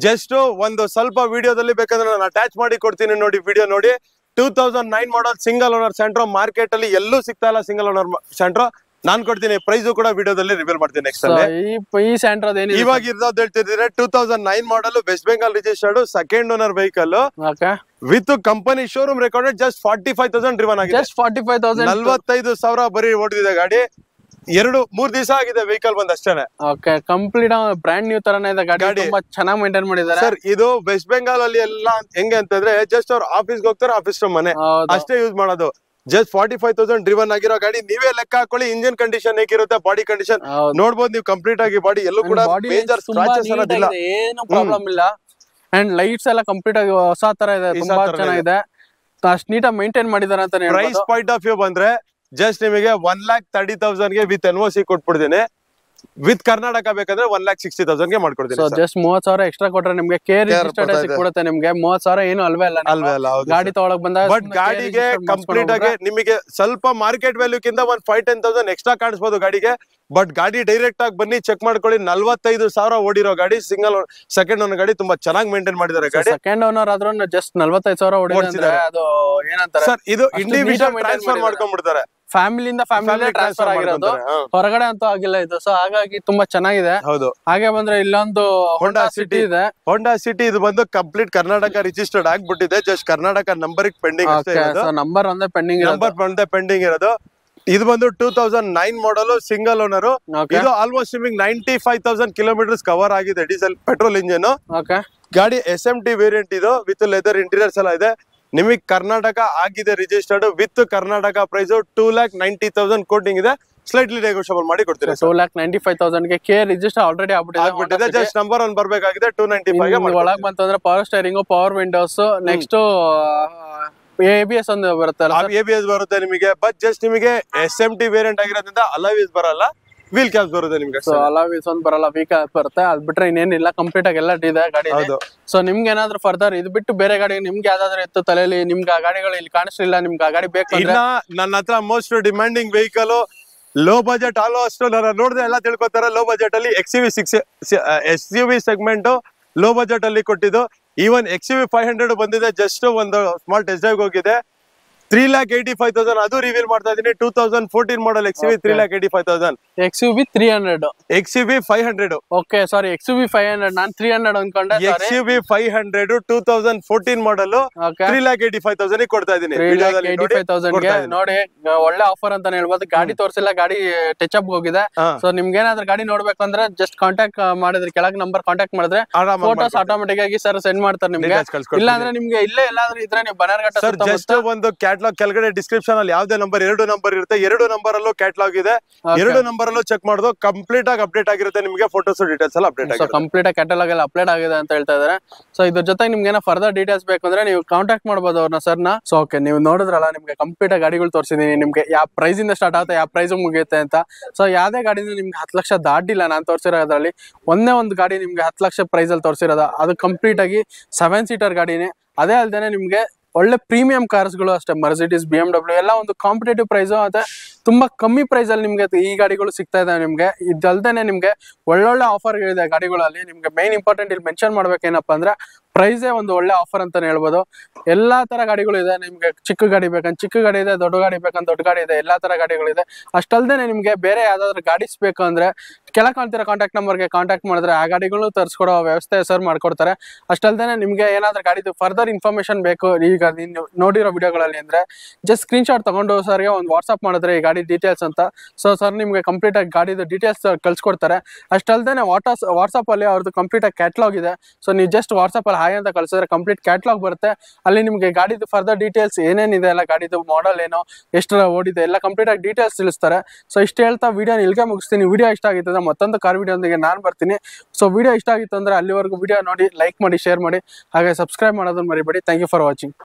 ಜಸ್ಟ್ ಒಂದು ಸ್ವಲ್ಪ ವಿಡಿಯೋದಲ್ಲಿ ಬೇಕಂದ್ರೆ ನಾನು ಅಟ್ಯಾಚ್ ಮಾಡಿ ಕೊಡ್ತೀನಿ, ನೋಡಿ ವಿಡಿಯೋ ನೋಡಿ. 2009 model single owner Santro. Market ಅಲ್ಲಿ ಎಲ್ಲೂ ಸಿಗ್ತಾ ಇಲ್ಲ ಸಿಂಗಲ್ ಓನರ್ ಸ್ಯಾಂಟ್ರೋ. ನಾನ್ ಕೊಡ್ತೀನಿ, ಪ್ರೈಸ್ ಕೂಡ ವಿಡಿಯೋದಲ್ಲಿ ರಿವೀಲ್ ಮಾಡ್ತೀನಿ ನೆಕ್ಸ್ಟ್ ಅಲ್ಲಿ. ಇವಾಗ ಇರೋದು ಹೇಳ್ತಿದ್ರೆ 2009 model, West Bengal registered, second owner vehicle with company showroom recorded. Just 45,000 driven ಆಗಿದೆ. 45,000 ಬರೀ ಓಡಿದೆ ಗಾಡಿ. 2-3 ದಿವಸ ಆಗಿದೆ ವೆಹಿಕಲ್ ಬಂದ್ ಅಷ್ಟೇನೆ. ಕಂಪ್ಲೀಟ್ ಬ್ರಾಂಡ್ ನ್ಯೂ ತರನೇ ಇದೆ ಗಾಡಿ. ತುಂಬಾ ಚೆನ್ನಾಗಿ ಮೇಂಟೈನ್ ಮಾಡಿದ್ದಾರೆ ಸರ್. ಇದು ವೆಸ್ಟ್ ಬೆಂಗಾಲ್ ಅಲ್ಲಿ ಎಲ್ಲ ಹೆಂಗೆ ಅಂತಂದ್ರೆ ಜಸ್ಟ್ ಅವ್ರು ಆಫೀಸ್ಗೆ ಹೋಗ್ತಾರೆ, ಆಫೀಸ್ ಮನೆ ಅಷ್ಟೇ ಯೂಸ್ ಮಾಡೋದು. ಜಸ್ಟ್ 45,000 ಡ್ರಿವನ್ ಆಗಿರೋ ಗಾಡಿ. ನೀವೇ ಲೆಕ್ಕ ಹಾಕೊಳ್ಳಿ ಇಂಜಿನ್ ಕಂಡೀಷನ್ ಹೇಗಿರುತ್ತೆ, ಬಾಡಿ ಕಂಡೀಷನ್ ನೋಡ್ಬೋದು ನೀವು. ಕಂಪ್ಲೀಟ್ ಆಗಿ ಬಾಡಿ ಎಲ್ಲೂ ಕೂಡ ಮೇಜರ್ ಸ್ಕ್ರಾಚಸ್ ಅನ್ನೋದಿಲ್ಲ, ಏನು ಪ್ರಾಬ್ಲಮ್ ಇಲ್ಲ. ಅಂಡ್ ಲೈಟ್ಸ್ ಎಲ್ಲ ಕಂಪ್ಲೀಟ್ ಆಗಿ ಹೊಸ ತರ ಇದೆ, ತುಂಬಾ ಚೆನ್ನಾಗಿದೆ. ಅಷ್ಟು ನೀಟಾಗಿ ಮೇಂಟೈನ್ ಮಾಡಿದಾರೆ ಅಂತ. ಪ್ರೈಸ್ ಪಾಯಿಂಟ್ ಆಫ್ ವ್ಯೂ ಬಂದ್ರೆ ಜಸ್ಟ್ ನಿಮಗೆ 1,30,000 ಗೆ ವಿತ್ NOC ಕೊಟ್ಬಿಡ್ತೀನಿ. ವಿತ್ ಕರ್ನಾಟಕ ಬೇಕಂದ್ರೆ 1,60,000 ಗೆ ಮಾಡ್ಕೊಡ್ತೀನಿ. ಜಸ್ಟ್ 30,000 ಎಕ್ಸ್ಟ್ರಾ ಕೊಟ್ರೆ ನಿಮ್ಗೆ ಕೇರ್ ಸಿಕ್ಬಿಡುತ್ತೆ. ನಿಮ್ಗೆ 30,000 ಏನು ಅಲ್ವೇ ಅಲ್ಲ ಗಾಡಿ ತಗೊಳಕ್ ಬಂದಾಗ. ಬಟ್ ಗಾಡಿಗೆ ಕಂಪ್ಲೀಟ್ ಆಗಿ ನಿಮಗೆ ಸ್ವಲ್ಪ ಮಾರ್ಕೆಟ್ ವ್ಯಾಲ್ಯೂ ಕಿಂತ 5-10,000 ಎಕ್ಸ್ಟ್ರಾ ಕಾಣಿಸಬಹುದು ಗಾಡಿಗೆ. ಬಟ್ ಗಾಡಿ ಡೈರೆಕ್ಟ್ ಆಗಿ ಬನ್ನಿ ಚೆಕ್ ಮಾಡ್ಕೊಳ್ಳಿ. 45,000 ಓಡಿರೋ ಗಾಡಿ, ಸಿಂಗಲ್ ಸೆಕೆಂಡ್ ಓನರ್ ಗಾಡಿ. ತುಂಬಾ ಚೆನ್ನಾಗಿ ಮೇಂಟೈನ್ ಮಾಡಿದ್ದಾರೆ ಗಾಡಿ. ಸೆಕೆಂಡ್ ಓನರ್ ಆದ್ರೂ ಜಸ್ಟ್ 45,000 ಓಡಿಸಿದ್ದಾರೆ. ಅದು ಏನಂತಾರೆ ಸರ್, ಇದು ಇಂಡಿವಿಜುವಲ್ ಟ್ರಾನ್ಸ್ಫರ್ ಮಾಡ್ಕೊಂಡ್ಬಿಡ್ತಾರೆ. ಫ್ಯಾಮಿಲಿಯಿಂದ ಫ್ಯಾಮಿಲಿ ಟ್ರಾನ್ಸ್ಫರ್ ಆಗಿರೋದು, ಹೊರಗಡೆ ಅಂತೂ ಆಗಿಲ್ಲ ಇದು. ಸೊ ಹಾಗಾಗಿ ತುಂಬಾ ಚೆನ್ನಾಗಿದೆ. ಹೌದು. ಹಾಗೆ ಬಂದ್ರೆ ಇಲ್ಲೊಂದು ಹೋಂಡಾ ಸಿಟಿ ಇದೆ. ಹೋಂಡಾ ಸಿಟಿ ಇದು ಬಂದು ಕಂಪ್ಲೀಟ್ ಕರ್ನಾಟಕ ರಿಜಿಸ್ಟರ್ಡ್ ಆಗ್ಬಿಟ್ಟಿದೆ. Just Karnataka number pending number ಒಂದೇ ಪೆಂಡಿಂಗ್ ಇರೋದು. ಇದು ಬಂದು 2009 ಮಾಡಲ್, ಸಿಂಗಲ್ ಓನರ್. ಇದು ಆಲ್ಮೋಸ್ಟ್ ನಿಮಗೆ 95,000 ಕಿಲೋಮೀಟರ್ಸ್ ಕವರ್ ಆಗಿದೆ. ಡೀಸೆಲ್ ಪೆಟ್ರೋಲ್ ಇಂಜಿನ್ ಗಾಡಿ. SMT ವೇರಿಯಂಟ್ ಇದು, ವಿತ್ ಲೆದರ್ ಇಂಟೀರಿಯರ್ಸ್ ಎಲ್ಲ ಇದೆ. ನಿಮಗೆ ಕರ್ನಾಟಕ ಆಗಿದೆ registered. With Karnataka price 2,90,000 quoting ಇದೆ. ಸ್ಲೈಟ್ಲಿ ನೆಗೋಷಿಯಬಲ್ ಮಾಡಿ ಕೊಡ್ತೀರಾ. 2,95,000 ಗೆ ಕೆ ರಿಜಿಸ್ಟರ್ ಆಲ್ರೆಡಿ ಆಗ್ಬಿಟ್ಟಿದೆ. ಜಸ್ಟ್ ನಂಬರ್ 1 ಬರ್ಬೇಕಾಗಿದೆ. 295 ಒಳಗ್ ಬಂತಂದ್ರೆ power steering, power Windows, next ABS ಒಂದು ಬರುತ್ತೆ. ABS ಬರುತ್ತೆ ನಿಮಗೆ. ಬಟ್ ಜಸ್ಟ್ ನಿಮಗೆ SMT ವೇರಿಯಂಟ್ ಆಗಿರೋದ್ರಿಂದ ಅಲಾಯ್ಸ್ ಬರಲ್ಲ, ವೀಲ್ ಕ್ಯಾಪ್ಸ್ ಬರುತ್ತೆ ನಿಮ್ಗೆ. ಅಲಾಯ್ಸ್ ಒಂದ್ ಬರಲ್ಲ, ವೀಲ್ ಕ್ಯಾಪ್ ಬರುತ್ತೆ. ಅದ್ ಬಿಟ್ರೆ ಇನ್ನೇನಿಲ್ಲ, ಕಂಪ್ಲೀಟ್ ಆಗಿ ಎಲ್ಲ ಇದೆ ಗಾಡಿ. ಸೊ ನಿಮ್ಗೆ ಏನಾದ್ರು ಫರ್ದರ್ ಇದು ಬಿಟ್ಟು ಬೇರೆ ಗಾಡಿ ನಿಮ್ಗೆ ಯಾವ್ದಾದ್ರು ಇತ್ತು ತಲೆಯಲ್ಲಿ, ನಿಮ್ಗೆ ಆ ಗಾಡಿಗಳು ಇಲ್ಲಿ ಕಾಣಿಸ್ಲಿಲ್ಲ, ನಿಮ್ಗೆ ಆ ಗಾಡಿ ಬೇಕು ಇಲ್ಲ, ನನ್ನ ಹತ್ರ most demanding vehicle low budget almost ನಾನು ನೋಡಿದ್ರೆ ಎಲ್ಲ ತಿಳ್ಕೊತಾರೆ. ಲೋ ಬಜೆಟ್ ಅಲ್ಲಿ SUV ಸೆಗ್ಮೆಂಟ್ ಲೋ ಬಜೆಟ್ ಅಲ್ಲಿ ಕೊಟ್ಟಿದ್ದು. ಈವನ್ XUV 500 ಬಂದಿದೆ. ಜಸ್ಟ್ ಒಂದು ಸ್ಮಾಲ್ ಟೆಸ್ಟ್ ಡ್ರೈವ್ ಹೋಗಿದೆ. 3,85,000 ಅದು ರಿವೀಲ್ ಮಾಡ್ತಾ ಇದೀನಿ. 2014 ಮಾಡಲ್ XUV 3,85,000. XUV 300, XUV 500. ಓಕೆ, ಸಾರಿ, XUV 500 ನಾನು 300 ಅನ್ಕೊಂಡೆ. XUV 500 2014 ಮಾಡಲ್ 3,85,000 ಗೆ ಕೊಡ್ತಾ ಇದೀನಿ. 3,85,000 ನೋಡಿ, ಒಳ್ಳೆ ಆಫರ್ ಅಂತಾನೆ ಹೇಳ್ಬೋದು. ಗಾಡಿ ತೋರಿಸಿಲ್ಲ, ಗಾಡಿ ಟಚ್ ಅಪ್ ಹೋಗಿದೆ. ಸೊ ನಿಮ್ಗೆ ಏನಾದ್ರು ಗಾಡಿ ನೋಡ್ಬೇಕಂದ್ರೆ ಜಸ್ಟ್ ಕಾಂಟ್ಯಾಕ್ಟ್ ಮಾಡಿದ್ರೆ, ಕೆಳಗೆ ನಂಬರ್ ಕಾಂಟ್ಯಾಕ್ಟ್ ಮಾಡಿದ್ರೆ ಫೋಟೋಸ್ ಆಟೋಮೆಟಿಕ್ ಆಗಿ ಸರ್ ಸೆಂಡ್ ಮಾಡ್ತಾರೆ ನಿಮ್ಗೆ. ಇಲ್ಲ ಅಂದ್ರೆ ನಿಮ್ಗೆ ಇಲ್ಲೇ ಎಲ್ಲಾದ್ರೂ ಇದ್ರೆ ನೀವು ಬನ್ನರ್ಘಟ್ಟ ಜಸ್ಟ್ ಒಂದು ಕ್ಯಾಟ್ಲಾಗ್ ಕೆಳಗಡೆ ಡಿಸ್ಕ್ರಿಪ್ಷನ್ ಅಲ್ಲಿ ಯಾವ್ದೇ ನಂಬರ್ 2 ನಂಬರ್ ಇರುತ್ತೆ. 2 ನಂಬರ್ ಅಲ್ಲೂ ಕ್ಯಾಟ್ಲಾಗ್ ಇದೆ. 2 ನಂಬರ್ ಅಲ್ಲೂ ಚೆಕ್ ಮಾಡೋದು ಕಂಪ್ಲೀಟ್ ಆಗಿ ಅಪ್ಡೇಟ್ ಆಗಿರುತ್ತೆ. ನಿಮಗೆ ಫೋಟೋಸ್ ಡೀಟೇಲ್ಸ್ ಎಲ್ಲ ಅಪ್ಡೇಟ್ ಆಗಿದೆ. ಕಂಪ್ಲೀಟ್ ಆಗಿ ಕ್ಯಾಟಲಾಗ್ ಎಲ್ಲ ಅಪ್ಡೇಟ್ ಆಗಿದೆ ಅಂತ ಹೇಳ್ತಾ ಇದಾರೆ. ಸೊ ಇದ್ರ ಜೊತೆಗೆ ನಿಮ್ಗೆ ಏನೋ ಫರ್ದರ್ ಡೀಟೇಲ್ಸ್ ಬೇಕಂದ್ರೆ ನೀವು ಕಾಂಟ್ಯಾಕ್ಟ್ ಮಾಡಬಹುದು ಅವ್ರನ್ನ, ಸರ್ನ. ಸೊ ಓಕೆ, ನೀವು ನೋಡಿದ್ರಲ್ಲ, ನಿಮ್ಗೆ ಕಂಪ್ಲೀಟ್ ಆಗಿ ಗಾಡಿಗಳು ತೋರಿಸಿದೀನಿ. ನಿಮ್ಗೆ ಯಾವ ಪ್ರೈಸ್ ಇಂದ ಸ್ಟಾರ್ಟ್ ಆಗುತ್ತೆ, ಯಾವ ಪ್ರೈಸ್ ಮುಗಿಯುತ್ತೆ ಅಂತ. ಸೊ ಯಾವ್ದೇ ಗಾಡಿನ ನಿಮ್ಗೆ 10 ಲಕ್ಷ ದಾಟಿಲ್ಲ ನಾನು ತೋರಿಸಿರೋದ್ರಲ್ಲಿ. ಒಂದೇ ಒಂದು ಗಾಡಿ ನಿಮ್ಗೆ 10 ಲಕ್ಷ ಪ್ರೈಸ್ ಅಲ್ಲಿ ತೋರಿಸಿರೋದು. ಅದು ಕಂಪ್ಲೀಟ್ ಆಗಿ 7 ಸೀಟರ್ ಗಾಡಿನೇ. ಅದೇ ಅಲ್ದೇನೆ ನಿಮ್ಗೆ ಒಳ್ಳೆ ಪ್ರೀಮಿಯಂ ಕಾರ್ಸ್ಗಳು ಅಷ್ಟೇ, ಮರ್ಸಿಡೀಸ್, BMW ಎಲ್ಲ ಒಂದು ಕಾಂಪಿಟೇಟಿವ್ ಪ್ರೈಸ್ ಮತ್ತೆ ತುಂಬಾ ಕಮ್ಮಿ ಪ್ರೈಸ್ ಅಲ್ಲಿ ನಿಮ್ಗೆ ಈ ಗಾಡಿಗಳು ಸಿಗ್ತಾ ಇದೆ ನಿಮ್ಗೆ. ಇದಲ್ದೇನೆ ನಿಮ್ಗೆ ಒಳ್ಳೊಳ್ಳೆ ಆಫರ್ ಇದೆ ಗಾಡಿಗಳಲ್ಲಿ. ನಿಮ್ಗೆ ಮೇನ್ ಇಂಪಾರ್ಟೆಂಟ್ ಇಲ್ಲಿ ಮೆನ್ಷನ್ ಮಾಡ್ಬೇಕೇನಪ್ಪ ಅಂದ್ರೆ ಪ್ರೈಸೇ ಒಂದು ಒಳ್ಳೆ ಆಫರ್ ಅಂತಾನೆ ಹೇಳ್ಬೋದು. ಎಲ್ಲಾ ತರ ಗಾಡಿಗಳು ಇದೆ. ನಿಮ್ಗೆ ಚಿಕ್ಕ ಗಾಡಿ ಬೇಕಂತ ಚಿಕ್ಕ ಗಾಡಿ ಇದೆ, ದೊಡ್ಡ ಗಾಡಿ ಬೇಕಂತ ದೊಡ್ಡ ಗಾಡಿ ಇದೆ, ಎಲ್ಲಾ ತರ ಗಾಡಿಗಳಿದೆ. ಅಷ್ಟಲ್ದೇನೆ ನಿಮ್ಗೆ ಬೇರೆ ಯಾವ್ದಾದ್ರು ಗಾಡೀಸ್ ಬೇಕು ಅಂದ್ರೆ ಕೆಳಗೆ ಕಾಣ್ತಿರೋ ಕಾಂಟ್ಯಾಕ್ಟ್ ನಂಬರ್ಗೆ ಕಾಂಟ್ಯಾಕ್ಟ್ ಮಾಡಿದ್ರೆ ಆ ಗಾಡಿಗಳು ತರಿಸ್ಕೊಡೋ ವ್ಯವಸ್ಥೆ ಸರ್ ಮಾಡ್ಕೊಡ್ತಾರೆ. ಅಷ್ಟಲ್ದೇ ನಿಮಗೆ ಏನಾದ್ರೂ ಗಾಡಿದು ಫರ್ದರ್ ಇನ್ಫಾರ್ಮೇಶನ್ ಬೇಕು ಈಗ ನೀವು ನೋಡಿರೋ ವಿಡಿಯೋಗಳಲ್ಲಿ ಅಂದ್ರೆ ಜಸ್ಟ್ ಸ್ಕ್ರೀನ್ಶಾಟ್ ತಗೊಂಡು ಸರ್ಗೆ ಒಂದು ವಾಟ್ಸ್ಆಪ್ ಮಾಡಿದ್ರೆ ಈ ಗಾಡಿ ಡೀಟೇಲ್ಸ್ ಅಂತ. ಸೊ ಸರ್ ನಿಮಗೆ ಕಂಪ್ಲೀಟ್ ಆಗಿ ಗಾಡಿದು ಡೀಟೇಲ್ಸ್ ಕಳ್ಸಿಕೊಡ್ತಾರೆ. ಅಷ್ಟಲ್ದೇ ವಾಟ್ಸ್ಆಪ್ ಅಲ್ಲಿ ಅವ್ರದ್ದು ಕಂಪ್ಲೀಟ್ ಆಗಿ ಕ್ಯಾಟ್ಲಾಗ್ ಇದೆ. ಸೊ ನೀವು ಜಸ್ಟ್ ವಾಟ್ಸ್ಆಪ್ ಅಲ್ಲಿ ಹಾಯ್ ಅಂತ ಕಳ್ಸಿದ್ರೆ ಕಂಪ್ಲೀಟ್ ಕ್ಯಾಟ್ಲಾಗ್ ಬರುತ್ತೆ. ಅಲ್ಲಿ ನಿಮಗೆ ಗಾಡಿದು ಫರ್ದರ್ ಡೀಟೇಲ್ಸ್ ಏನೇನಿದೆ ಎಲ್ಲ ಗಾಡಿದು ಮಾಡೆಲ್ ಏನೋ ಎಷ್ಟು ಓಡಿದೆ ಎಲ್ಲ ಕಂಪ್ಲೀಟ್ ಆಗಿ ಡೀಟೇಲ್ಸ್ ತಿಳಿಸ್ತಾರೆ. ಸೊ ಇಷ್ಟು ಹೇಳ್ತಾ ವಿಡಿಯೋ ಇಲ್ಲಿಗೆ ಮುಗಿಸ್ತೀನಿ. ವಿಡಿಯೋ ಇಷ್ಟ ಆಗಿತ್ತು ಅಂದ್ರೆ ಮತ್ತೊಂದು ಕಾರ್ ವಿಡಿಯೋದೊಂದಿಗೆ ನಾನು ಬರ್ತೀನಿ. ಸೊ ವಿಡಿಯೋ ಇಷ್ಟ ಆಗಿತ್ತು ಅಂದ್ರೆ ಅಲ್ಲಿವರೆಗೂ ವಿಡಿಯೋ ನೋಡಿ, ಲೈಕ್ ಮಾಡಿ, ಶೇರ್ ಮಾಡಿ, ಹಾಗೆ ಸಬ್ಸ್ಕ್ರೈಬ್ ಮಾಡೋದನ್ನ ಮರಿಬೇಡಿ. Thank you for watching.